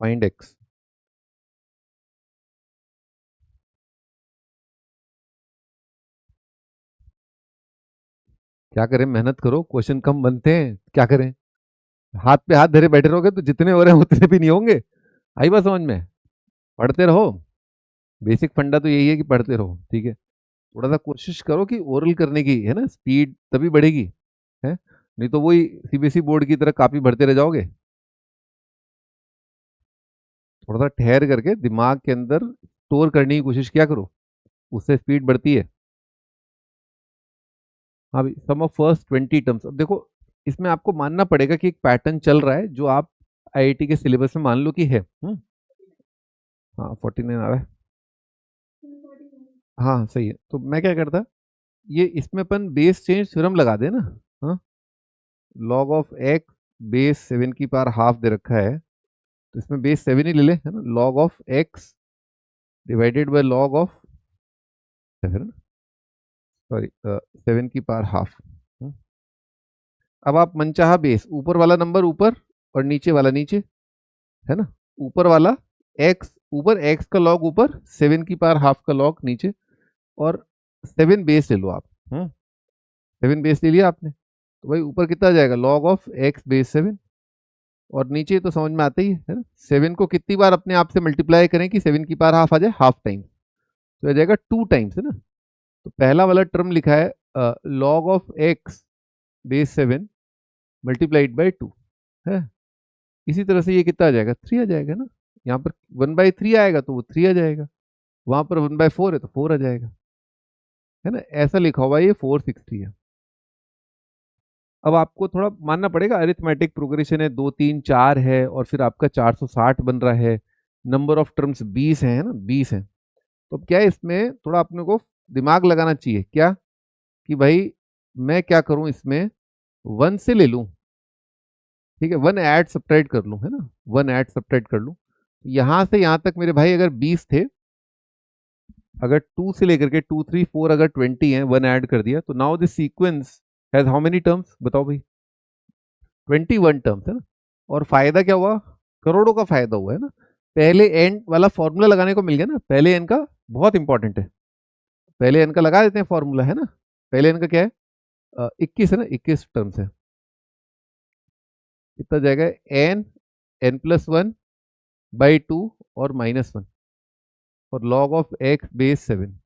फाइंड एक्स। क्या करें, मेहनत करो, क्वेश्चन कम बनते हैं, क्या करें। हाथ पे हाथ धरे बैठे रहोगे तो जितने हो रहे हैं उतने भी नहीं होंगे। आई बात समझ में? पढ़ते रहो, बेसिक फंडा तो यही है कि पढ़ते रहो, ठीक है। थोड़ा सा कोशिश करो कि ओरल करने की, है ना, स्पीड तभी बढ़ेगी, है। नहीं तो वही सीबीएसई बोर्ड की तरह कॉपी भरते रह जाओगे। थोड़ा सा ठहर करके दिमाग के अंदर स्टोर करने की कोशिश किया करो, उससे स्पीड बढ़ती है। हाँ भाई, सम ऑफ फर्स्ट 20 टर्म्स। अब देखो, इसमें आपको मानना पड़ेगा कि एक पैटर्न चल रहा है जो आप आईआईटी के सिलेबस में मान लो कि है। हाँ 49 आ रहा है, हाँ सही है। तो मैं क्या करता, ये इसमें अपन बेस चेंज थ्योरम लगा दे ना। हाँ, लॉग ऑफ एक्स बेस 7 की पावर हाफ दे रखा है, तो इसमें बेस 7 ही ले ले, है ना। Log of x divided by log of, sorry 7 की पावर हाफ। अब आप मनचाहा बेस, ऊपर वाला नंबर ऊपर और नीचे वाला नीचे, है ना। ऊपर वाला एक्स ऊपर, एक्स का लॉग ऊपर, 7 की पावर हाफ का लॉग नीचे, और 7 बेस ले लो आप। 7 बेस ले लिया आपने, तो भाई ऊपर कितना आ जाएगा लॉग ऑफ एक्स बेस 7, और नीचे तो समझ में आता ही है ना। 7 को कितनी बार अपने आप से मल्टीप्लाई करें कि 7 की पावर हाफ आ जाए, हाफ टाइम, तो आ जाएगा 2 टाइम्स, है ना। तो पहला वाला टर्म लिखा है log of x base 7 multiplied by 2, है। इसी तरह से ये कितना आ जाएगा 3 आ जाएगा ना। यहाँ पर 1/3 आएगा तो वो 3 आ जाएगा, वहां पर 1/4 है तो 4 आ जाएगा, है ना। ऐसा लिखा हुआ है, ये 460 है। अब आपको थोड़ा मानना पड़ेगा, अरिथमेटिक प्रोग्रेशन है, 2 3 4 है, और फिर आपका 460 बन रहा है, नंबर ऑफ टर्म्स 20 है ना, 20 है। तो अब क्या है, इसमें थोड़ा अपने को दिमाग लगाना चाहिए क्या, कि भाई मैं क्या करूं इसमें, 1 से ले लूं, ठीक है, 1 ऐड सब्ट्रैक्ट कर लूं, है ना, 1 ऐड सब्ट्रैक्ट कर लूं, यहां से यहां तक मेरे भाई अगर 20 थे, अगर 2 से लेकर के 2 3 4 अगर 20 है, 1 ऐड कर दिया, तो now this sequence has how many terms, बताओ भाई, 21 टर्म्स, है ना। और फायदा क्या हुआ, करोड़ों का फायदा हुआ, है ना। पहले एन वाला फॉर्मूला लगाने को मिल गया ना, पहले एन का बहुत इंपॉर्टेंट है, पहले एन का लगा देते हैं फॉर्मूला, है ना। पहले एन का क्या है, 21 है ना, 21 टर्म्स है, कितना जाएगा, एन, n+1/2 और -1 और log ऑफ x/7।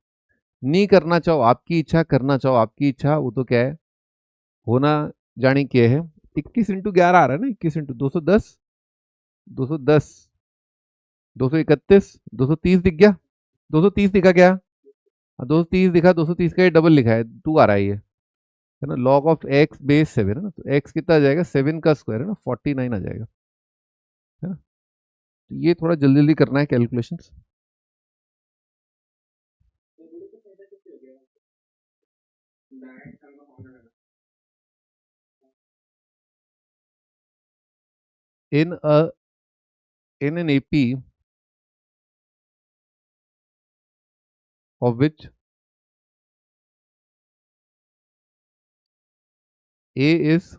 नहीं करना चाहो आपकी इच्छा, करना चाहो आपकी इच्छा, वो तो क्या है, होना जानी क्या है। 21 × 11 आ रहा है ना, 21 × 210, 210, 231, 230 दिख गया, 230 दिखा क्या, 230 दिखा, 230 का डबल लिखा है, 2 आ रहा है ना, log ऑफ x/7 है ना, तो x कितना आ जाएगा, 7 का स्क्वायर है ना, 49 आ जाएगा, है ना। तो ये थोड़ा जल्दी जल्दी करना है calculation. in a in an AP of which A is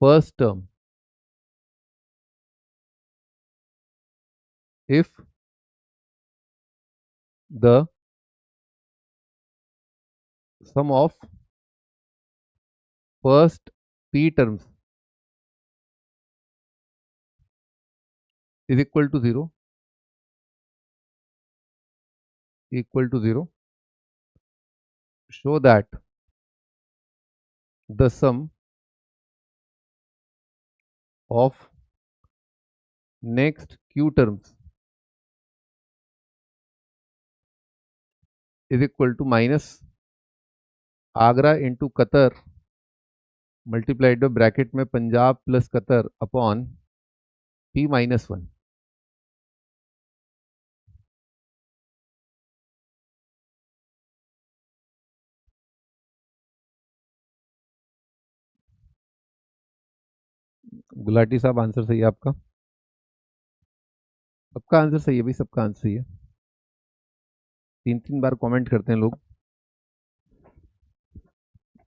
first term, if the sum of first p terms is equal to 0, show that the sum of next q terms is equal to minus आगरा into कतर multiplied by bracket में पंजाब plus कतर upon p-1। Gulati साहब answer सही है आपका, सबका आंसर सही है भाई, सबका आंसर सही है, 3 3 बार कमेंट करते हैं लोग।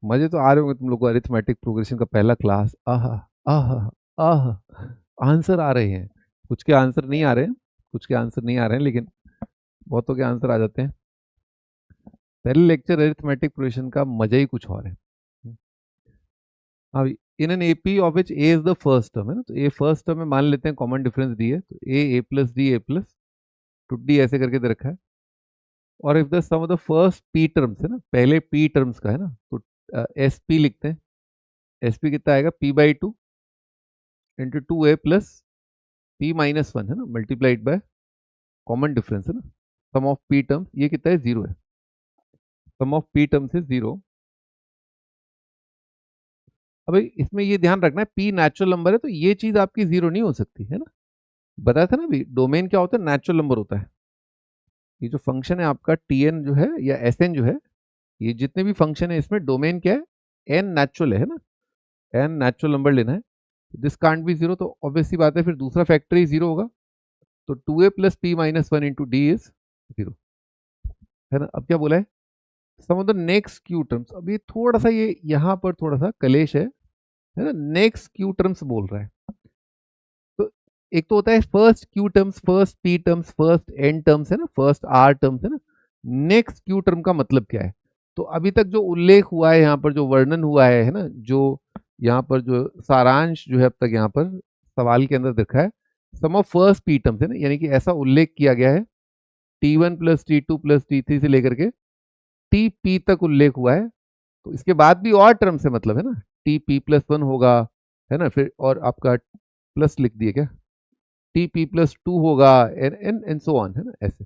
मजे तो आ रहे होंगे तुम लोग को, अरिथमेटिक प्रोग्रेशन का पहला क्लास, आह आह आह, आंसर आ रहे हैं, कुछ के आंसर नहीं आ रहे हैं, कुछ के आंसर नहीं आ रहे हैं, लेकिन बहुतों के आंसर आ जाते हैं। पहले लेक्चर अरिथमेटिक प्रोग्रेशन का मजा ही कुछ और है। अब in an AP of which A is the first term, है ना, तो ए फर्स्ट टर्म में मान लेते हैं कॉमन डिफरेंस डी है, तो A plus D A plus two D ऐसे करके दे रखा है। और if the sum of the first P terms, है ना, पहले पी टर्म्स का है ना, तो एस पी लिखते हैं, एस पी कितना आएगा, p/2 into 2a plus p-1, है ना, मल्टीप्लाइड बाय कॉमन डिफरेंस, है ना, सम ऑफ पी टर्म्स, ये कितना है, 0 है, sum of P terms is 0। अब इसमें ये ध्यान रखना है, पी नेचुरल नंबर है, तो ये चीज आपकी 0 नहीं हो सकती, है ना, बताया था ना अभी, डोमेन क्या होता है, नेचुरल नंबर होता है। ये जो फंक्शन है आपका tn जो है या sn जो है, ये जितने भी फंक्शन है इसमें डोमेन क्या है, n नेचुरल है ना, n नेचुरल नंबर लेना है, दिस कांट बी 0, तो ऑब्वियस सी बात है फिर दूसरा फैक्टर ही 0 होगा, तो 2a plus p-1 into D is 0, है ना। अब क्या बोला है, sum of the next Q terms, अब ये थोड़ा सा, ये यहाँ पर थोड़ा सा कलेश है ना, नेक्स्ट क्यू टर्म्स बोल रहा है, तो एक तो होता है first q terms, first P terms, first n terms, है ना, फर्स्ट आर टर्म्स, है ना, नेक्स्ट क्यू टर्म का मतलब क्या है, तो अभी तक जो उल्लेख हुआ है यहाँ पर, जो वर्णन हुआ है ना, जो यहाँ पर जो सारांश जो है अब तक यहाँ पर सवाल के अंदर देखा है, sum of first P terms, है ना, यानी कि ऐसा उल्लेख किया गया है t1 plus t2 plus t3 से लेकर के टी पी तक उल्लेख हुआ है, तो इसके बाद भी और टर्म से मतलब है ना, t p+1 होगा, है ना, फिर और आपका प्लस लिख दिए क्या, t p+2 होगा, एन एंड सो ऑन, है ना, ऐसे।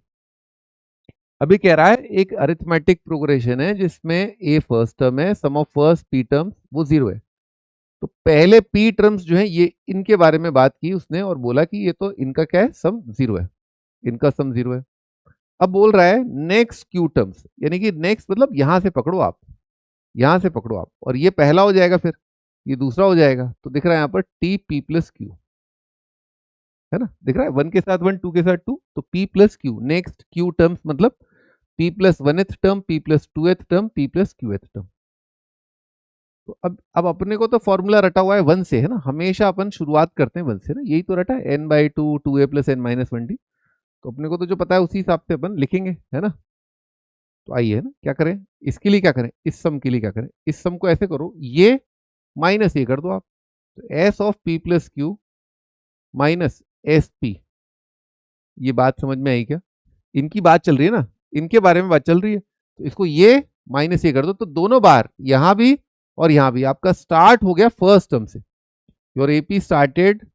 अभी कह रहा है एक अरिथमेटिक प्रोग्रेशन है जिसमें ए फर्स्ट टर्म है, sum of first P terms वो 0 है, तो पहले पी टर्म्स जो है ये इनके बारे में बात की उसने और बोला कि ये तो इनका क्या है, सम 0 है, इनका सम 0 है। अब बोल रहा है नेक्स्ट क्यू टर्म्स, यानी कि नेक्स्ट मतलब यहां से पकड़ो आप, यहां से पकड़ो आप, और ये पहला हो जाएगा, फिर ये दूसरा हो जाएगा, तो दिख रहा है यहाँ पर टी पी प्लस क्यू, है ना, दिख रहा है, वन के साथ वन, टू के साथ टू, तो p plus Q next Q terms मतलब P plus one th term, P plus two th term, P plus Q th term. तो अब अपने को तो फॉर्मूला रटा हुआ है वन से, है ना, हमेशा अपन शुरुआत करते हैं वन से ना, यही तो रटा है, n by two, two a plus N minus one d, तो अपने को तो जो पता है उसी हिसाब से अपन लिखेंगे, है ना। तो आइए, है ना, क्या करें, इसके लिए क्या करें, इस सम के लिए क्या करें, इस सम को ऐसे करो, ये माइनस ये कर दो आप, तो S of P plus Q minus S P, ये बात समझ में आई क्या, इनकी बात चल रही है ना, इनके बारे में बात चल रही है, तो इसको ये माइनस ये कर दो, तो दोनों बार यहां भी और यहां भी आपका स्टार्ट हो गया फर्स्ट टर्म से, your AP started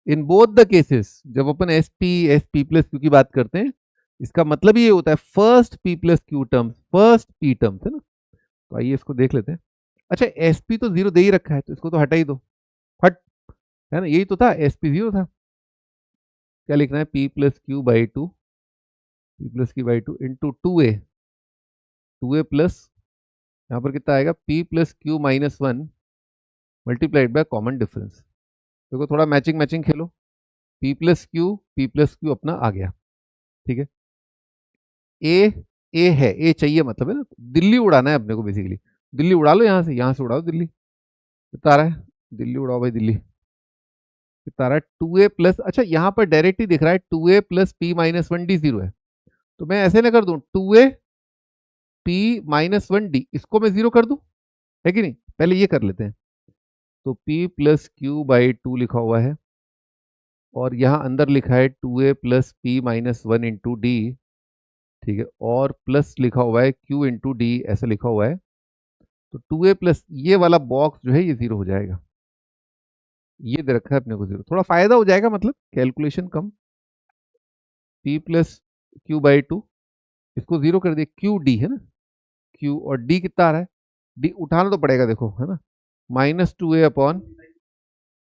in both the cases, जब अपन एस पी प्लस क्यू की बात करते हैं, इसका मतलब ये होता है first P plus Q terms, first P terms, है ना। तो आइए इसको देख लेते हैं। अच्छा, एस पी तो जीरो दे ही रखा है, तो इसको तो हटा ही दो, हट, है ना, यही तो था, एस पी जीरो था, क्या लिखना है, P plus q by to, P plus q by two into two a plus, यहाँ पर कितना आएगा, P plus Q minus one multiplied by common difference, देखो थोड़ा मैचिंग मैचिंग खेलो, पी प्लस क्यू अपना आ गया, ठीक है, ए ए है, ए चाहिए मतलब, है ना, दिल्ली उड़ाना है अपने को बेसिकली, दिल्ली उड़ा लो, यहाँ से उड़ाओ दिल्ली, कितना आ रहा है, दिल्ली उड़ाओ भाई दिल्ली, कितना आ रहा है, टू ए प्लस, अच्छा यहाँ पर डायरेक्ट ही दिख रहा है two a plus p minus one d zero है, तो मैं ऐसे ना कर दूं, two a p minus one d, इसको मैं जीरो कर दूं, है कि नहीं, पहले ये कर लेते हैं, तो p plus q by two लिखा हुआ है, और यहाँ अंदर लिखा है two a plus p minus one into D, ठीक है, और प्लस लिखा हुआ है क्यू इंटू डी, ऐसा लिखा हुआ है, तो टू ए प्लस ये वाला बॉक्स जो है ये जीरो हो जाएगा, ये दे रखा है अपने को जीरो, थोड़ा फायदा हो जाएगा, मतलब calculation come, P plus q by to, इसको जीरो कर दिया, क्यू डी है ना, क्यू और डी कितना आ रहा है, डी उठाना तो पड़ेगा देखो, है ना, minus two A upon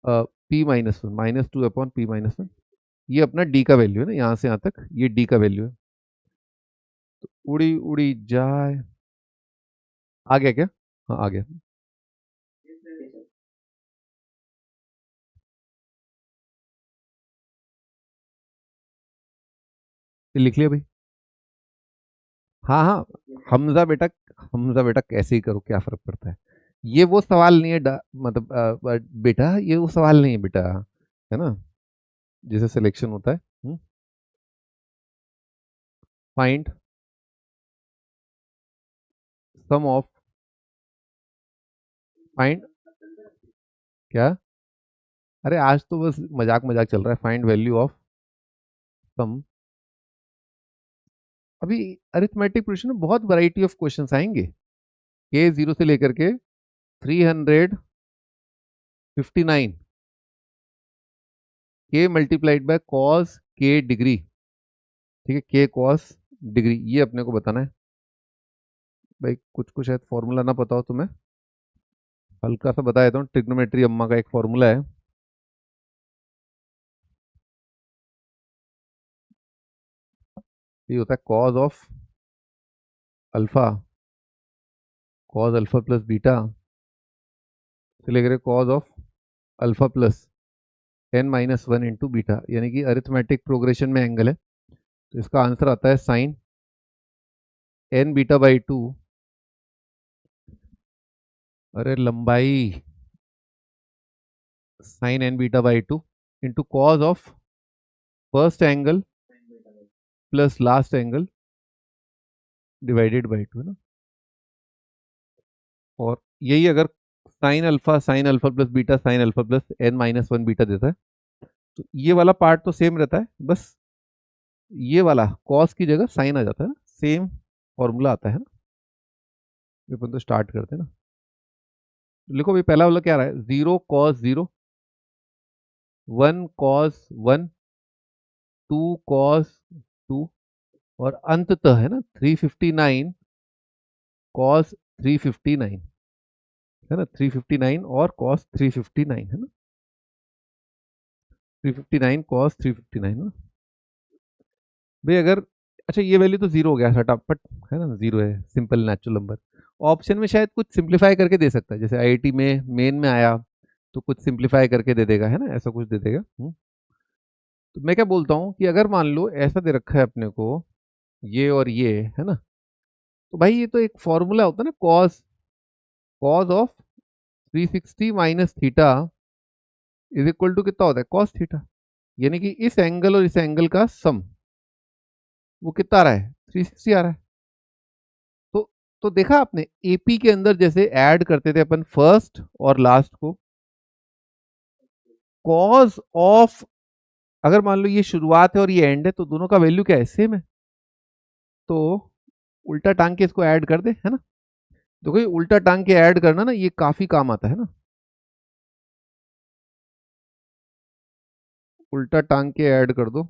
P minus one, minus two upon P minus one, ये अपना डी का वैल्यू है ना, यहाँ से यहाँ तक ये डी का वैल्यू है, तो उड़ी उड़ी जाए, आ गया क्या, हाँ आ गया, ये लिख लिया भाई, हाँ हाँ, हमजा बेटा, हमजा बेटा कैसे ही करो, क्या फर्क पड़ता है, ये वो सवाल नहीं है मतलब बेटा, ये वो सवाल नहीं है बेटा, है ना, जैसे सिलेक्शन होता है, फाइंड सम ऑफ, फाइंड क्या, अरे आज तो बस मजाक मजाक चल रहा है, फाइंड वैल्यू ऑफ सम, अभी अरिथमेटिक प्रोग्रेशन में बहुत वैरायटी ऑफ क्वेश्चंस आएंगे, के जीरो से लेकर के 359 के मल्टीप्लाइड बाय कॉस के डिग्री, ठीक है, के कॉस डिग्री, ये अपने को बताना है भाई, कुछ कुछ है फॉर्मूला ना पता हो तो मैं हल्का सा बता देता हूँ, ट्रिग्नोमेट्री अम्मा का एक फॉर्मूला है, ये होता है cos of alpha, cos alpha plus beta से लेकर cos of alpha plus N minus one into beta, यानी कि अरिथमेटिक प्रोग्रेशन में एंगल है, तो इसका आंसर आता है sine n beta by two, अरे लंबाई sine n beta by two into cos of first angle plus last angle divided by two, है ना, और यही अगर sine alpha plus beta sine alpha plus N minus one beta देता है, तो ये वाला पार्ट तो सेम रहता है, बस ये वाला कॉस की जगह साइन आ जाता है ना, सेम फॉर्मूला आता है ना, ये अपन तो स्टार्ट करते हैं ना, लिखो भाई, पहला वाला क्या रहा है, zero cos zero, one cos one, two cos two, और अंततः है ना 359 कॉस 359, है ना, 359 और कॉस 359, है ना, 359 कॉस 359 ना भाई, अगर अच्छा ये वैल्यू तो जीरो हो गया फटाफट, है ना, जीरो है, सिंपल नेचुरल नंबर। ऑप्शन में शायद कुछ सिंप्लीफाई करके दे सकता है, जैसे आईआईटी में मेन में आया तो कुछ सिंप्लीफाई करके दे देगा, है ना, ऐसा कुछ दे देगा। तो मैं क्या बोलता हूँ कि अगर मान लो ऐसा दे रखा है अपने को, ये और ये, है ना, तो भाई ये तो एक फॉर्मूला होता है ना, कॉस कॉस ऑफ 360 माइनस थीटा इज इक्वल टू कितना होता है, कॉस थीटा। यानी कि इस एंगल और इस एंगल का सम वो कितना आ रहा है, 360 आ रहा है। तो तो देखा आपने एपी के अंदर जैसे ऐड करते थे अपन फर्स्ट और लास्ट को, कॉज ऑफ, अगर मान लो ये शुरुआत है और ये एंड है तो दोनों का वैल्यू क्या है, सेम है। तो उल्टा टांग के इसको ऐड कर दे, है ना। देखो ये उल्टा टांग के ऐड करना ना, ये काफी काम आता है ना। उल्टा टांग के ऐड कर दो,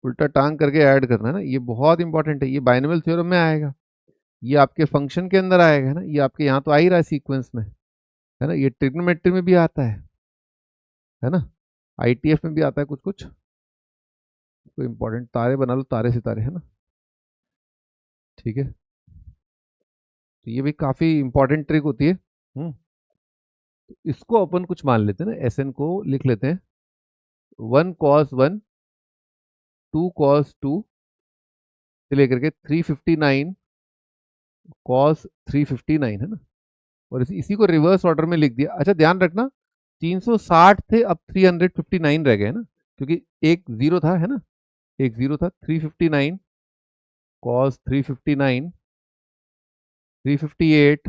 उल्टा टांग करके ऐड करना है ना, ये बहुत इंपॉर्टेंट है। ये बाइनोमियल थ्योरम में आएगा, ये आपके फंक्शन के अंदर आएगा, है ना, ये आपके यहाँ तो आ ही रहा है सीक्वेंस में, है ना, ये ट्रिग्नोमेट्री में भी आता है ना, आईटीएफ में भी आता है कुछ कुछ। तो इंपॉर्टेंट तारे बना लो, तारे सितारे, है ना, ठीक है। तो ये भी काफी इंपॉर्टेंट ट्रिक होती है। तो इसको अपन कुछ मान लेते हैं ना, एस एन को लिख लेते हैं 1 cos 1 2 cos 2 से लेकर के 359 cos 359, है ना। और इसी को रिवर्स ऑर्डर में लिख दिया। अच्छा ध्यान रखना 360 थे, अब 359 रह गए ना, क्योंकि एक जीरो था, है ना, एक जीरो था। 359 cos 359 358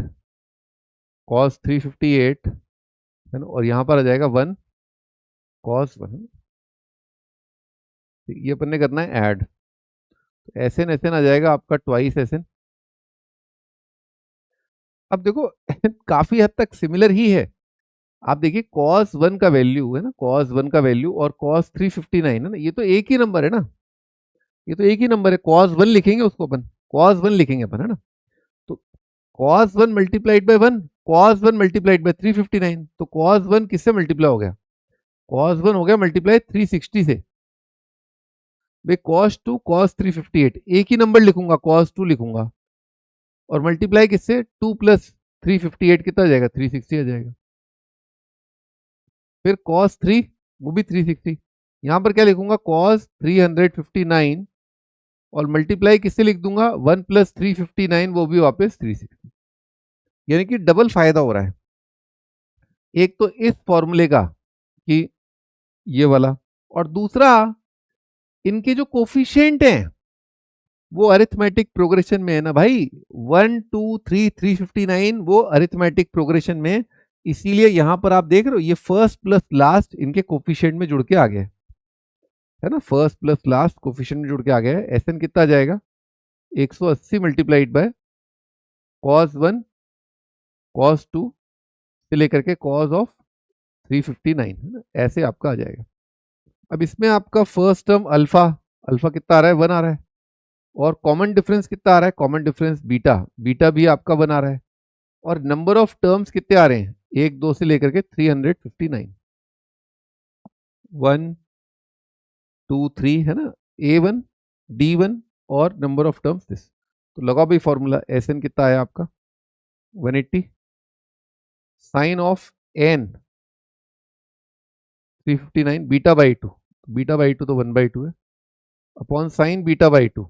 cos 358, है ना, और यहाँ पर आ जाएगा 1 cos 1। ये अपन ने करना है ऐड, एस एन आ जाएगा आपका ट्वाइस एस एन। अब देखो काफी हद तक सिमिलर ही है। आप देखिए cos 1 का वैल्यू है ना, cos 1 का वैल्यू और cos 359 है ना, ये तो एक ही नंबर है ना, ये तो एक ही नंबर है। cos 1 लिखेंगे उसको अपन, cos 1 लिखेंगे अपन, है ना। तो cos 1 multiplied by 1, cos 1 multiplied by 359, तो cos 1 किससे मल्टीप्लाई हो गया, cos 1 हो गया मल्टीप्लाई 360 से। भाई cos 2 cos 358, एक ही नंबर लिखूंगा, cos 2 लिखूंगा, और मल्टीप्लाई किससे, 2 प्लस 358 कितना आ जाएगा, 360 आ जाएगा। फिर cos 3 वो भी 360, यहां पर क्या लिखूंगा, cos 359 और मल्टीप्लाई किससे लिख दूंगा, 1 प्लस 359 वो भी वापस 360। यानी कि डबल फायदा हो रहा है, एक तो इस फॉर्मूले का कि ये वाला, और दूसरा इनके जो कोफिशिएंट हैं वो अरिथमेटिक प्रोग्रेशन में है ना भाई। 1 2 3 359 वो अरिथमेटिक प्रोग्रेशन में, इसीलिए यहां पर आप देख रहे हो ये फर्स्ट प्लस लास्ट इनके कोफिशिएंट में जुड़ के आ गया है ना, फर्स्ट प्लस लास्ट कोफिशिएंट में जुड़ के आ गया है। एस एन कितना आ जाएगा, 180 मल्टीप्लाइड बाय cos 1 cos 2 से लेकर के cos ऑफ 359, है ना, ऐसे आपका आ जाएगा। अब इसमें आपका फर्स्ट टर्म अल्फा, अल्फा कितना आ रहा है, 1 आ रहा है, और कॉमन डिफरेंस कितना आ रहा है, कॉमन डिफरेंस बीटा, बीटा भी आपका 1 आ रहा है, और नंबर ऑफ टर्म्स कितने आ रहे हैं, 1 2 से लेकर के 359, 1 2 3, है ना, A1 D1 और नंबर ऑफ टर्म्स दिस। तो लगाओ भाई फॉर्मूला, एस एन कितना आया आपका 180, sine of n 359 beta by 2, beta by 2 तो 1/2 है, upon sine beta by 2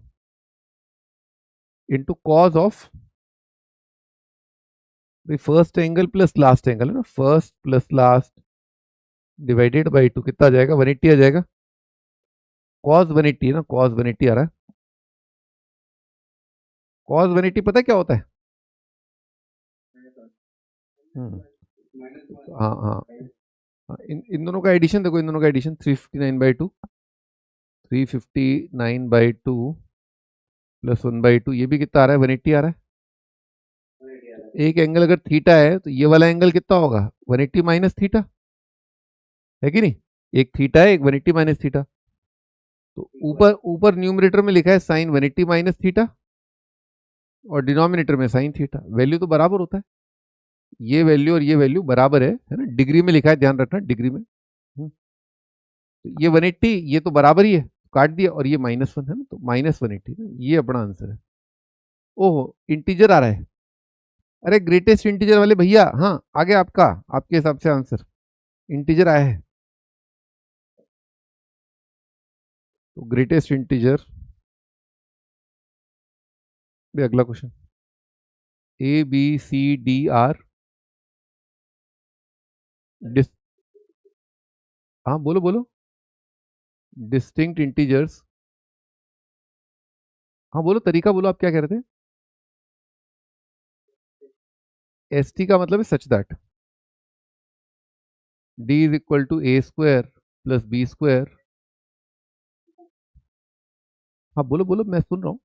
into cos of first angle plus last angle, है ना, first plus last divided by 2 कितना आ जाएगा, 180 आ जाएगा। कॉस 180 है ना, कॉस 180 आ रहा है। कॉस 180 पता है क्या होता है, हम्म, हाँ हाँ हाँ, इन दोनों का एडिशन देखो, इन दोनों का एडिशन 359/2, 359/2 प्लस 1/2, ये भी कितना आ रहा है, 180 आ रहा है। एक एंगल अगर थीटा है तो ये वाला एंगल कितना होगा, 180 माइनस थीटा, है कि नहीं, एक थीटा है, एक 180 माइनस थीटा। तो ऊपर ऊपर न्यूमरेटर में लिखा है साइन 180 माइनस थीटा, और डिनोमिनेटर में साइन थीटा, वैल्यू तो बराबर होता है, ये वैल्यू और ये वैल्यू बराबर है ना, डिग्री में लिखा है, ध्यान रखना डिग्री में। तो ये 180, ये तो बराबर ही है, काट दिया, और ये -1 है ना, तो -180 ना, ये अपना आंसर है। ओहो, इंटीजर आ रहा है। अरे ग्रेटेस्ट इंटीजर वाले भैया, हाँ आ गया आपका, आपके हिसाब से आंसर इंटीजर आया है। तो ग्रेटेस्ट इंटीजर, अगला क्वेश्चन, ABCDR, डिस, हाँ बोलो बोलो, डिस्टिंक्ट इंटीजर्स, हाँ बोलो तरीका बोलो, आप क्या कह रहे थे? ST का मतलब है such that D is equal to A² plus B²। हाँ बोलो बोलो, मैं सुन रहा हूँ,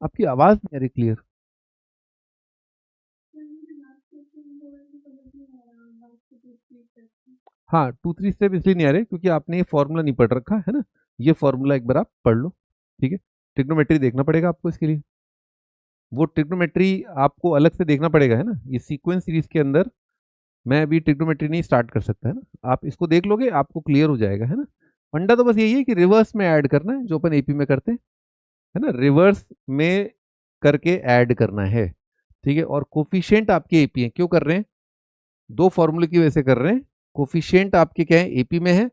आपकी आवाज नहीं आ रही क्लियर। हाँ 2-3 स्टेप इसलिए नहीं आ रहे क्योंकि आपने ये फॉर्मूला नहीं पढ़ रखा है ना, ये फॉर्मूला एक बार आप पढ़ लो, ठीक है। ट्रिग्नोमेट्री देखना पड़ेगा आपको इसके लिए, वो ट्रिग्नोमेट्री आपको अलग से देखना पड़ेगा, है ना, ये सीक्वेंस सीरीज के अंदर मैं अभी ट्रिग्नोमेट्री नहीं स्टार्ट कर सकता, है ना, आप इसको देख लोगे आपको क्लियर हो जाएगा, है ना। फंडा तो बस यही है कि रिवर्स में ऐड करना है, जो अपन एपी में करते हैं, है ना, रिवर्स में करके ऐड करना है, ठीक है। और कोफिशिएंट आपके एपी हैं, क्यों कर रहे हैं? दो फॉर्मूले की वजह से कर रहे हैं, कोफिशिएंट आपके क्या है, एपी में है,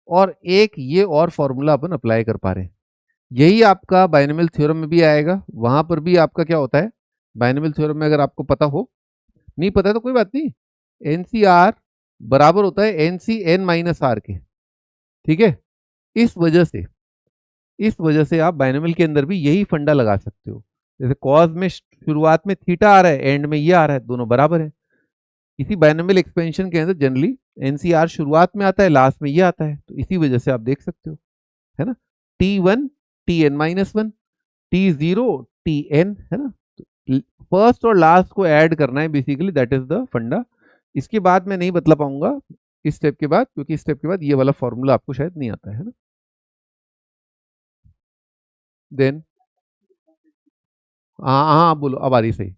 और एक ये और फॉर्मूला अपन अप्लाई कर पा रहे हैं। यही आपका बाइनोमियल थ्योरम में भी आएगा, वहां पर भी आपका क्या होता है, बाइनोमियल थ्योरम में अगर आपको पता हो, नहीं पता है तो कोई बात नहीं, एनसीआर बराबर होता है NC n-R के, ठीक है। इस वजह से, इस वजह से आप बाइनोमियल के अंदर भी यही फंडा लगा सकते हो, जैसे कॉज में शुरुआत में थीटा आ रहा है, एंड में ये आ रहा है, दोनों बराबर है। इसी बाइनोमियल एक्सपेंशन के अंदर जनरली एनसीआर शुरुआत में आता है, लास्ट में ये आता है, तो इसी वजह से आप देख सकते हो, है ना। T1 Tn-1, T0 Tn, है ना, फर्स्ट और लास्ट को ऐड करना है बेसिकली, दैट इज द फंडा। इसके बाद मैं नहीं बतला पाऊंगा इस स्टेप के बाद, क्योंकि इस स्टेप के बाद ये वाला फॉर्मूला आपको शायद नहीं आता है ना। देन हाँ हाँ बोलो, अब आ रही सही।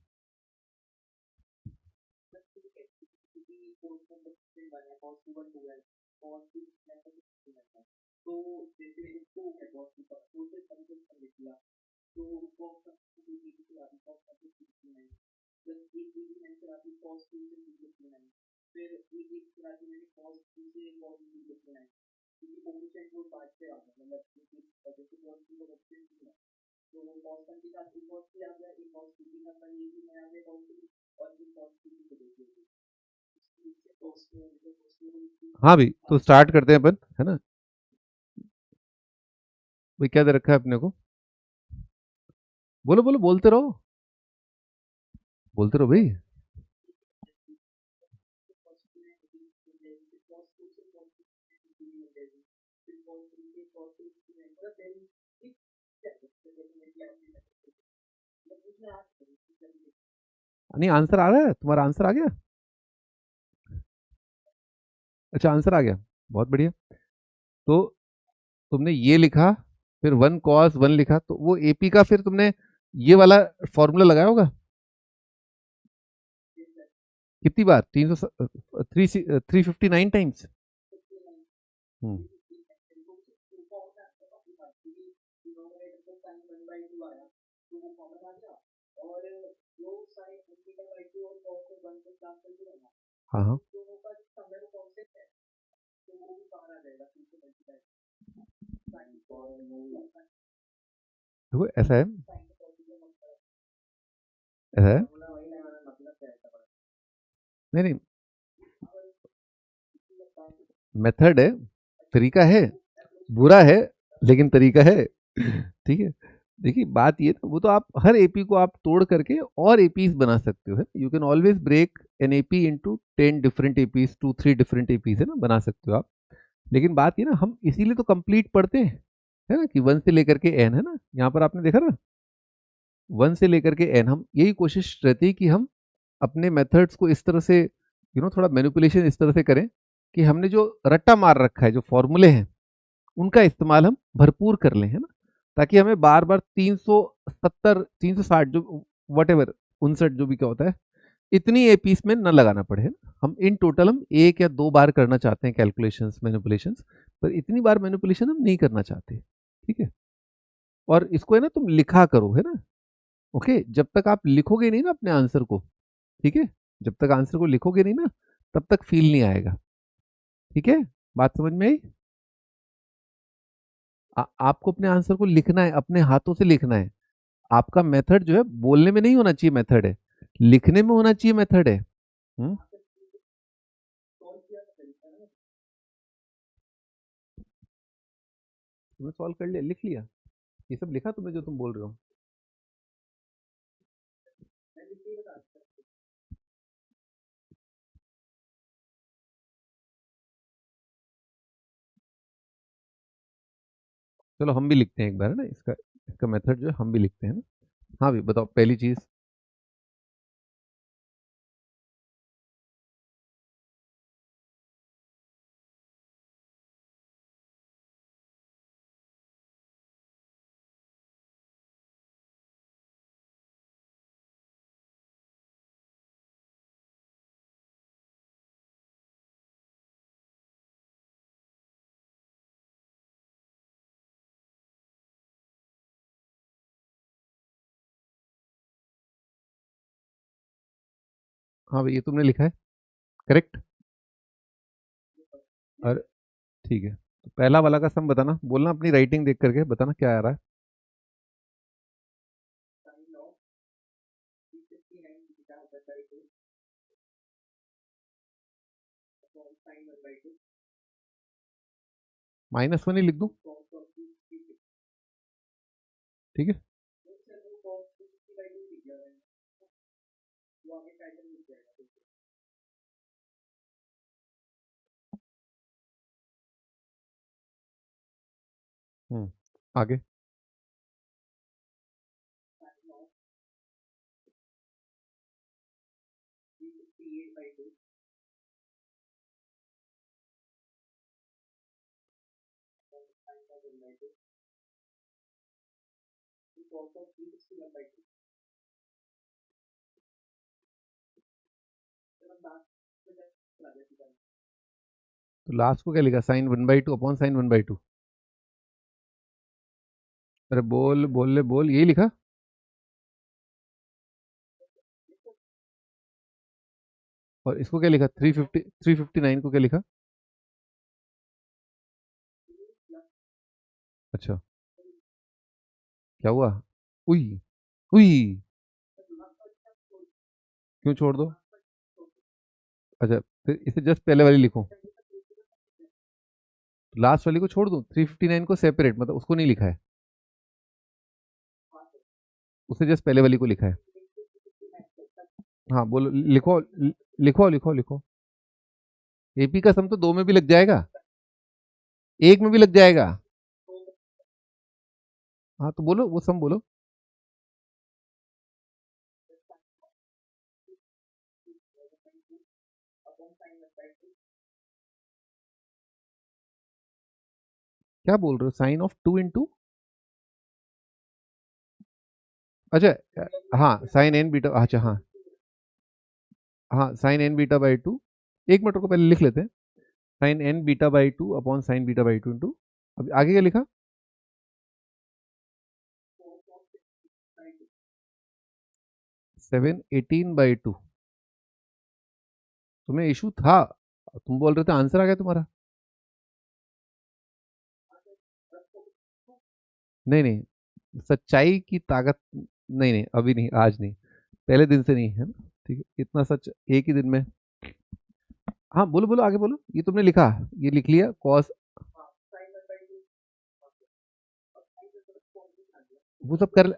हाँ भाई, तो स्टार्ट करते हैं अपन, है ना। भाई क्या दे रखा है अपने को, बोलो बोलो, बोलते रहो, बोलते रहो भाई। नहीं आंसर आ रहा है, तुम्हारा आंसर आ गया, अच्छा आंसर आ गया, बहुत बढ़िया। तो तुमने ये लिखा, फिर 1 cos 1 लिखा, तो वो एपी का फिर तुमने ये वाला फॉर्मूला लगाया होगा कितनी बार, 359 टाइम्स। हम्म, हाँ हाँ, देखो ऐसा है, ऐसा है, नहीं नहीं, मेथड है, तरीका है, बुरा है लेकिन तरीका है, ठीक है। देखिए बात ये ना, वो तो आप हर एपी को आप तोड़ करके और एपीज बना सकते हो, है, you can always break an AP into 10 different APs, 2-3 different APs, है ना, बना सकते हो आप। लेकिन बात ये ना, हम इसीलिए तो कंप्लीट पढ़ते हैं, है ना, कि 1 से लेकर के n, है ना, यहाँ पर आपने देखा ना, 1 से लेकर के n, हम यही कोशिश रहती है कि हम अपने मेथड्स को इस तरह से, थोड़ा मैनिपुलेशन इस तरह से करें कि हमने जो रट्टा मार रखा है, जो फॉर्मूले हैं, उनका इस्तेमाल हम भरपूर कर लें, है ना, ताकि हमें बार बार 370 360 जो वट एवर 59 जो भी क्या होता है, इतनी ए पीस में न लगाना पड़े, है ना। हम इन टोटल हम 1 या 2 बार करना चाहते हैं कैलकुलेशंस मैनिपुलेशंस, पर इतनी बार मैनिपुलेशन हम नहीं करना चाहते, ठीक है। और इसको है ना तुम लिखा करो, है ना। ओके, जब तक आप लिखोगे नहीं ना अपने आंसर को, ठीक है, जब तक आंसर को लिखोगे नहीं ना तब तक फील नहीं आएगा, ठीक है। बात समझ में आई। आपको अपने आंसर को लिखना है, अपने हाथों से लिखना है। आपका मेथड जो है बोलने में नहीं होना चाहिए, मेथड है लिखने में होना चाहिए, मेथड है। हम्म। तुमने सॉल्व कर लिया, लिख लिया, ये सब लिखा तुमने जो तुम बोल रहे हो। चलो हम भी लिखते हैं एक बार, है ना, इसका इसका मेथड जो है हम भी लिखते हैं ना। हाँ भी बताओ पहली चीज। हाँ भाई ये तुमने लिखा है, करेक्ट। और ठीक है, तो पहला वाला का सम बताना, बोलना अपनी राइटिंग देख करके बताना क्या आ रहा है। -1 ही लिख दूं, ठीक है। आगे। तो लास्ट को क्या लिखा, sin 1/2 अपॉन sin 1/2। अरे बोल बोल ले बोल, यही लिखा। और इसको क्या लिखा, 359 को क्या लिखा। अच्छा, क्या हुआ। उई, उई, क्यों छोड़ दो। अच्छा, फिर इसे जस्ट पहले वाली लिखो, तो लास्ट वाली को छोड़ दूं, 359 को सेपरेट मतलब उसको नहीं लिखा है, उसे जस्ट पहले वाली को लिखा है। हाँ बोलो, लिखो लिखो लिखो लिखो। एपी का सम तो 2 में भी लग जाएगा, 1 में भी लग जाएगा। हाँ तो बोलो वो सम बोलो। क्या बोल रहे हो, sin of 2 into। अच्छा, हाँ sin n बीटा, अच्छा हाँ, हाँ sin n बीटा/2। एक मिनट को पहले लिख लेते हैं, sin n beta upon sin β/2 into, अब आगे क्या लिखा। 718/2। तुम्हें इशू था, तुम बोल रहे थे आंसर आ गया तुम्हारा। नहीं नहीं, सच्चाई की ताकत, नहीं नहीं अभी नहीं, आज नहीं, पहले दिन से नहीं, है ना। ठीक है, इतना सच एक ही दिन में। हाँ बोलो बोलो आगे बोलो, ये तुमने लिखा, ये लिख लिया कॉस। वो सब कर,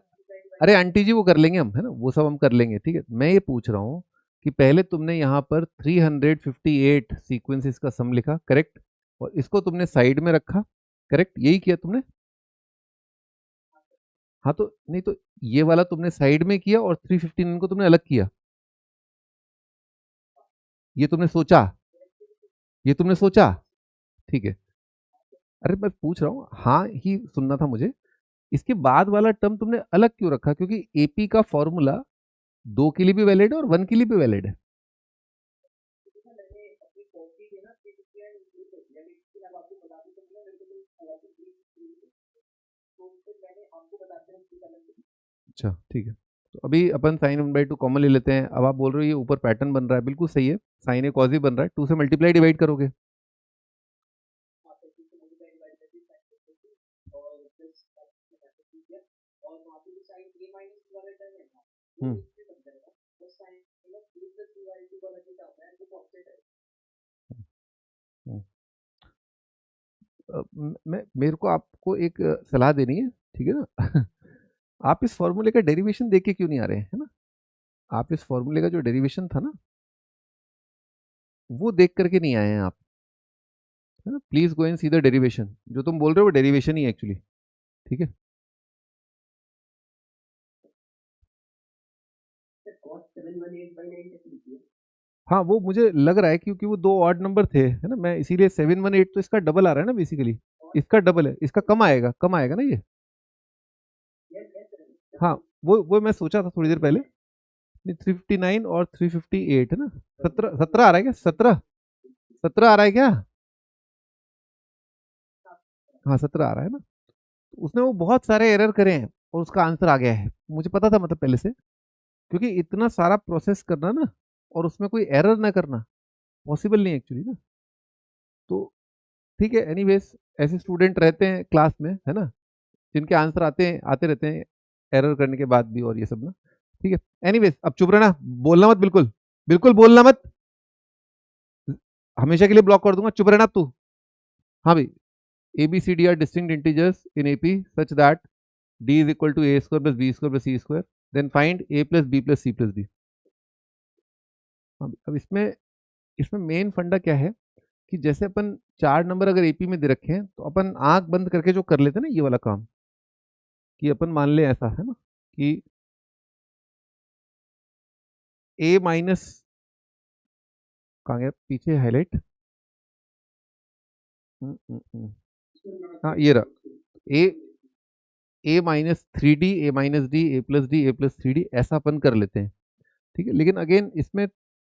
अरे आंटी जी वो कर लेंगे हम, है ना, वो सब हम कर लेंगे, ठीक है। मैं ये पूछ रहा हूँ कि पहले तुमने यहाँ पर 358 सीक्वेंसेस का सम लिखा, करेक्ट, और इसको तुमने साइड में रखा, करेक्ट, यही किया तुमने। हाँ तो नहीं तो ये वाला तुमने साइड में किया और 359 को तुमने अलग किया, ये तुमने सोचा, ये तुमने सोचा, ठीक है। अरे मैं पूछ रहा हूँ, हाँ ही सुनना था मुझे। इसके बाद वाला टर्म तुमने अलग क्यों रखा, क्योंकि एपी का फॉर्मूला 2 के लिए भी वैलिड है और 1 के लिए भी वैलिड है। अच्छा ठीक है, तो अभी अपन साइन 1/2 कॉमन ले लेते हैं। अब आप बोल रहे हो ये ऊपर पैटर्न बन रहा है, बिल्कुल सही है, साइन ए कॉस बी बन रहा है, 2 से मल्टीप्लाई डिवाइड करोगे। हम्म हम्म। मैं मेरे को आपको एक सलाह देनी है, ठीक है ना? आप इस फॉर्मूले का डेरिवेशन देख के क्यों नहीं आ रहे हैं, है ना? आप इस फॉर्मूले का जो डेरिवेशन था ना, वो देख करके नहीं आए हैं आप, है ना? Please go and see the derivation. जो तुम बोल रहे हो वो डेरिवेशन ही है एक्चुअली, ठीक है? हाँ वो मुझे लग रहा है क्योंकि वो दो ऑड नंबर थे, है ना? मैं इसीलिए 718, तो इसका डबल आ रहा है ना बेसिकली, इसका डबल है, इसका कम आएगा ना ये। हाँ वो मैं सोचा था थोड़ी देर पहले, 359 और 358 है ना? 17 आ रहा है क्या? 17 आ रहा है क्या? हाँ 17 आ रहा है ना? तो उसने वो बहुत सारे एरर करे हैं और उसका आंसर आ गया है, मुझे पता था मतलब पहले से, क्योंकि इतना सारा प्रोसेस करना ना और उसमें कोई एरर ना करना पॉसिबल नहीं एक्चुअली ना। तो ठीक है, एनीवेज ऐसे स्टूडेंट रहते हैं क्लास में, है ना, जिनके आंसर आते रहते हैं एरर करने के बाद भी और ये सब ना। ठीक है, एनीवेज अब चुप रहना, बोलना मत, बिल्कुल बिल्कुल बोलना मत, हमेशा के लिए ब्लॉक कर दूंगा, चुप रहना तू। हाँ भाई, A B C D are distinct integers in AP such that D is equal to A square plus B square plus C square, then find A plus B plus C plus D. अब इसमें इसमें main फंडा क्या है कि जैसे अपन 4 number अगर AP में दे रखे हैं तो अपन आंख बंद करके जो कर लेते हैं ना ये वाला काम, कि अपन मान ले ऐसा, है ना, कि ए माइनस, कहाँ गया पीछे हाईलाइट, हाँ ये रहा, ए A-3D, A-D, A+D, A+3D, ऐसा अपन कर लेते हैं, ठीक है? लेकिन अगेन इसमें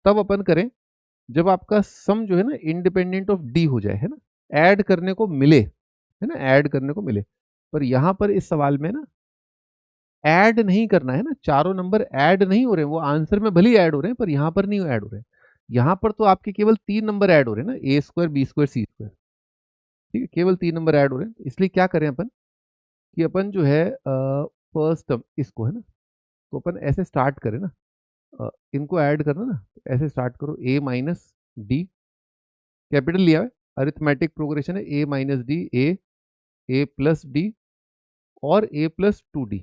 तब अपन करें जब आपका सम जो है ना इंडिपेंडेंट ऑफ डी हो जाए, है ना, ऐड करने को मिले, है ना, ऐड करने को मिले। पर यहाँ पर इस सवाल में ना ऐड नहीं करना है ना, चारों नंबर ऐड नहीं हो रहे हैं, वो आंसर में भले ही ऐड हो रहे हैं पर यहाँ पर नहीं ऐड हो रहे हैं। यहाँ पर तो आपके केवल 3 नंबर ऐड हो रहे हैं ना, A square B square C square, ठीक है, केवल 3 नंबर ऐड हो रहे हैं। इसलिए क्या करें अपन कि अपन जो है फर्स्ट टर्म इसको, है ना, तो अपन ऐसे स्टार्ट करें ना, इनको ऐड करना ना, तो ऐसे स्टार्ट करो, ए माइनस डी, कैपिटल लिया है, अरिथमेटिक प्रोग्रेशन है, A minus D, A plus D और ए प्लस 2D।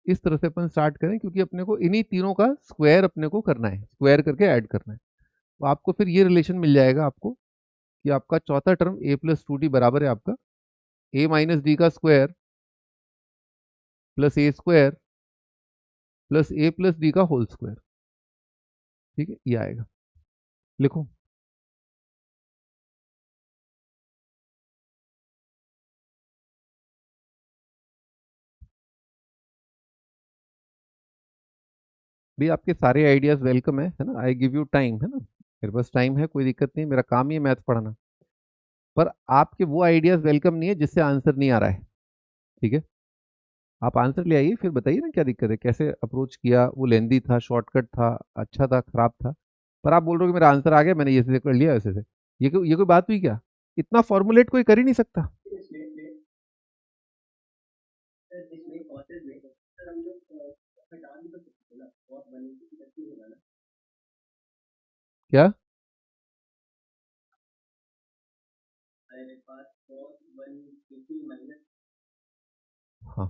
इस तरह से अपन स्टार्ट करें क्योंकि अपने को इन्हीं तीनों का स्क्वायर अपने को करना है, स्क्वायर करके ऐड करना है। तो आपको फिर ये रिलेशन मिल जाएगा आपको कि आपका चौथा टर्म ए प्लस 2D बराबर है आपका ए माइनस डी का square plus A square plus A plus D का होल स्क्वायर, ठीक है, ये आएगा। लिखो, भी आपके सारे आइडियाज वेलकम है ना, आई गिव यू टाइम, है ना, मेरे पास टाइम है, कोई दिक्कत नहीं, मेरा काम ही है मैथ पढ़ाना। पर आपके वो आइडियाज वेलकम नहीं है जिससे आंसर नहीं आ रहा है, ठीक है? आप आंसर ले आइए, फिर बताइए ना क्या दिक्कत है, कैसे अप्रोच किया, वो लेंदी था, शॉर्टकट था, अच्छा था, खराब था। पर आप बोल रहे हो कि मेरा आंसर आ गया, मैंने ये से कर लिया वैसे से, ये कोई बात हुई क्या? इतना फॉर्मुलेट कोई कर ही नहीं सकता। क्या? हाँ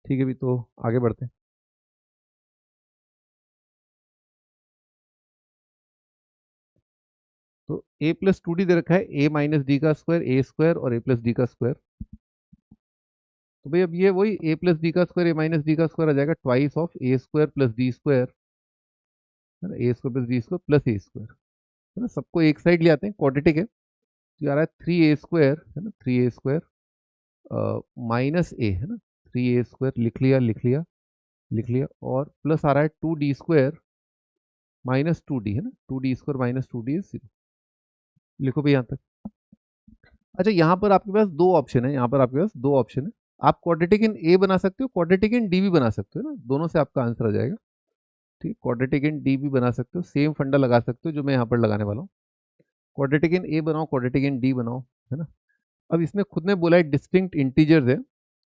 ठीक है, भी तो आगे बढ़ते हैं। तो ए प्लस 2D दे रखा है, ए माइनस डी का स्क्वायर, ए स्क्वायर और ए प्लस डी का स्क्वायर। तो भाई अब ये वही ए प्लस डी का स्क्वायर, ए माइनस डी का स्क्वायर आ जाएगा twice of A square plus D square, है ना, A square plus D square plus A square, है ना, सबको एक साइड ले आते हैं, क्वाड्रेटिक है, तो ये आ रहा है 3A स्क्वायर, है ना, 3A स्क्वायर माइनस ए, है ना, 3a² लिख लिया लिख लिया लिख लिया, और प्लस आ रहा है 2d² माइनस 2d, है ना, 2d² माइनस 2d इज 0। लिखो भाई यहाँ तक। अच्छा, यहाँ पर आपके पास दो ऑप्शन है, यहाँ पर आपके पास दो ऑप्शन है। आप क्वाड्रेटिक इन ए बना सकते हो, क्वाड्रेटिक इन डी भी बना सकते हो ना, दोनों से आपका आंसर आ जाएगा। ठीक, क्वाड्रेटिक इन डी भी बना सकते हो, सेम फंडा लगा सकते हो जो मैं यहाँ पर लगाने वाला हूँ। क्वाड्रेटिक इन ए बनाओ, क्वाड्रेटिक इन डी बनाओ, है ना। अब इसने खुद ने बोला है डिस्टिंक्ट इंटीजर्स है,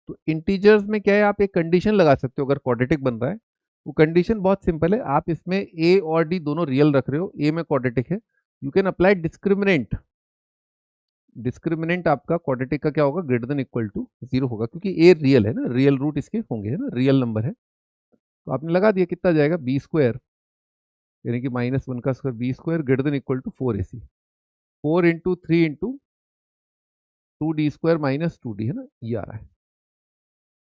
तो इंटीजर्स में क्या है, आप एक कंडीशन लगा सकते हो अगर क्वाड्रेटिक बन रहा है। वो कंडीशन बहुत सिंपल है, आप इसमें ए और डी दोनों रियल रख रहे हो, ए में क्वाड्रेटिक है, you can apply discriminant. Discriminant आपका क्वाड्रेटिक का क्या होगा, ग्रेटर देन इक्वल टू 0 होगा, क्योंकि ए रियल है ना, रियल रूट इसके होंगे, है ना, रियल नंबर है। तो आपने लगा दिया, कितना जाएगा, b² यानी कि -1 का square, b² greater than equal to 4ac, 4 into 3 into 2d² minus 2d, है ना, ये आ रहा है।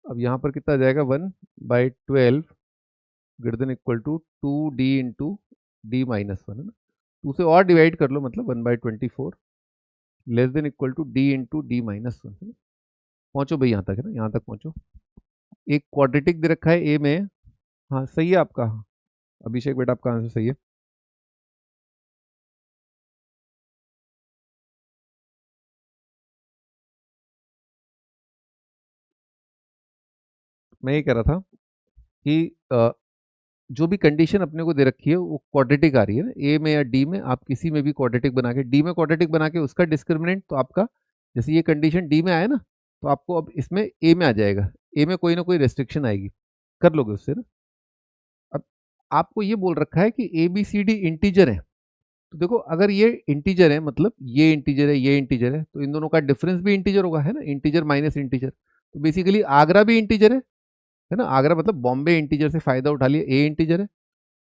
अब यहाँ पर कितना जाएगा, 1/12 greater than equal to 2d into d-1, है ना, 2 से और डिवाइड कर लो, मतलब 1/24 less than equal to d into d-1, है ना। पहुंचो भाई यहाँ तक, है ना, यहाँ तक पहुंचो। एक क्वाड्रेटिक दे रखा है ए में। हाँ सही है आपका, अभिषेक बेटा आपका आंसर सही है। मैं ये कह रहा था कि जो भी कंडीशन अपने को दे रखी है वो क्वाड्रेटिक आ रही है ना, ए में या डी में, आप किसी में भी क्वाड्रेटिक बना के, डी में क्वाड्रेटिक बना के उसका डिस्क्रिमिनेंट तो आपका, जैसे ये कंडीशन डी में आया ना, तो आपको अब इसमें ए में आ जाएगा, ए में कोई ना कोई रेस्ट्रिक्शन आएगी, कर लोगे उससे ना। अब आपको ये बोल रखा है कि A B C D integer है, तो देखो अगर ये इंटीजर है, मतलब ये इंटीजर है, ये इंटीजर है, तो इन दोनों का डिफरेंस भी इंटीजर होगा, है ना, इंटीजर माइनस इंटीजर, तो बेसिकली आगरा भी इंटीजर है ना, आगरा मतलब बॉम्बे इंटीजर से फायदा उठा लिया, ए इंटीजर है,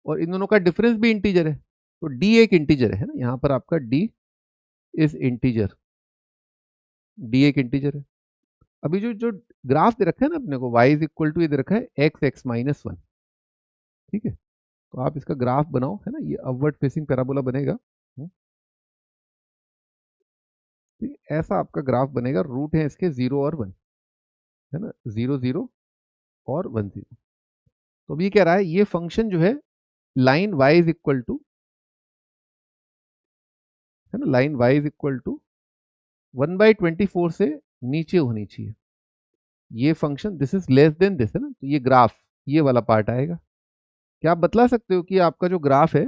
और इन दोनों का डिफरेंस भी इंटीजर है, तो डी एक इंटीजर है ना, यहाँ पर आपका डी इज इंटीजर, डी एक इंटीजर है। अभी जो जो ग्राफ दे रखा है ना अपने को, y इज इक्वल टू, ये दे रखा है x(x-1), ठीक है, तो आप इसका ग्राफ बनाओ, है ना, ये अपवर्ड फेसिंग पैराबोला बनेगा। ठीक है, ऐसा आपका ग्राफ बनेगा, रूट है इसके 0 और 1, है ना, 0 0 और 1 0। तो अभी कह रहा है ये फंक्शन जो है, line y is equal to, है ना, line y is equal to 1/24 से नीचे होनी चाहिए, ये function this is less than this, है ना, तो ये ग्राफ, ये वाला पार्ट आएगा। क्या आप बतला सकते हो कि आपका जो ग्राफ है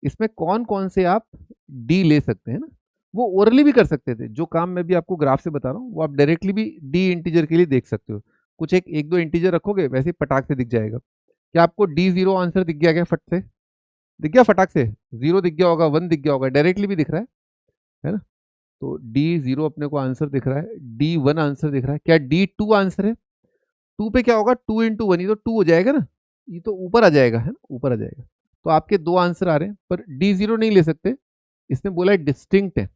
इसमें कौन कौन से आप डी ले सकते हैं ना, वो ओरली भी कर सकते थे, जो काम मैं भी आपको ग्राफ से बता रहा हूँ वो आप डायरेक्टली भी डी इंटीजर के लिए देख सकते हो, कुछ एक एक दो इंटीजर रखोगे वैसे ही पटाख से दिख जाएगा। क्या आपको D0 आंसर दिख गया क्या, फट से दिख गया, फटाक से 0 दिख गया होगा, 1 दिख गया होगा, डायरेक्टली भी दिख रहा है ना। तो D0 अपने को आंसर दिख रहा है, D1 आंसर दिख रहा है, क्या D2 आंसर है, 2 पे क्या होगा, 2 इंटू 1, ये तो 2 हो जाएगा ना, ये तो ऊपर आ जाएगा, है ना, ऊपर आ जाएगा। तो आपके दो आंसर आ रहे हैं, पर D0 नहीं ले सकते, इसने बोला है डिस्टिंक्ट है,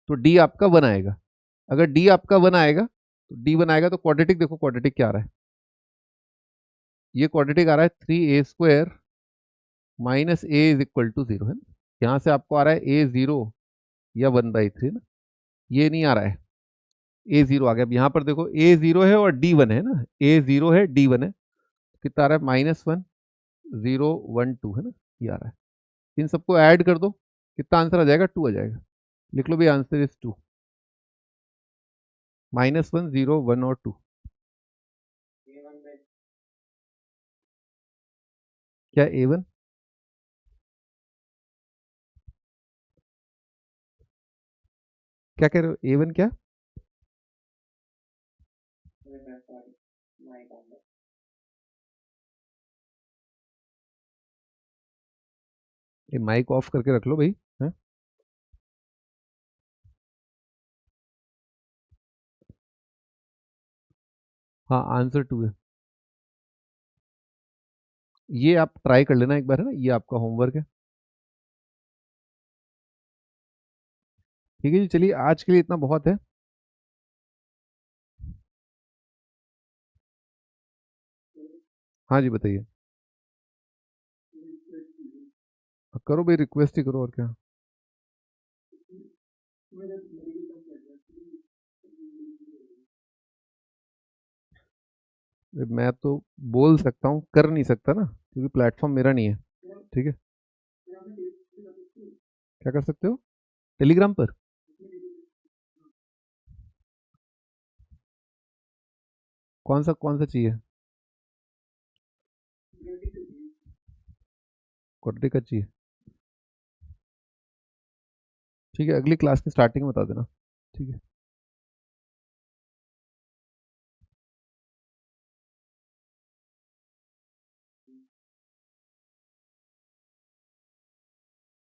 तो डी आपका 1 आएगा। अगर डी आपका 1 आएगा तो D1 आएगा, तो क्वाड्रेटिक देखो, क्वाड्रेटिक क्या आ रहा है, ये क्वाड्रेटिक आ रहा है 3a² minus a is equal to 0, है ना, यहाँ से आपको आ रहा है a0 या 1/3 ना, ये नहीं आ रहा है, a0 आ गया। अब यहाँ पर देखो a0 है और d1 है ना, a0 है d1 है, कितना आ रहा है, -1 0 1 2, है ना, ये आ रहा है। इन सबको ऐड कर दो, कितना आंसर आ जाएगा, 2 आ जाएगा। लिख लो भाई, आंसर इज 2, -1 0 1 और 2। क्या a1, क्या कह रहे हो, a1 क्या, ये माइक ऑफ करके रख लो भाई, है? हाँ आंसर 2 है, ये आप ट्राई कर लेना एक बार, है ना, ये आपका होमवर्क है। ठीक है जी, चलिए आज के लिए इतना बहुत है। हाँ जी बताइए। करो भाई, रिक्वेस्ट ही करो, और क्या। मैं तो बोल सकता हूँ, कर नहीं सकता ना, क्योंकि प्लेटफॉर्म मेरा नहीं है। ठीक है, क्या कर सकते हो टेलीग्राम पर? कौन सा चाहिए? क्वाड्रेटिक का चाहिए? ठीक है, अगली क्लास की स्टार्टिंग में बता देना। ठीक है।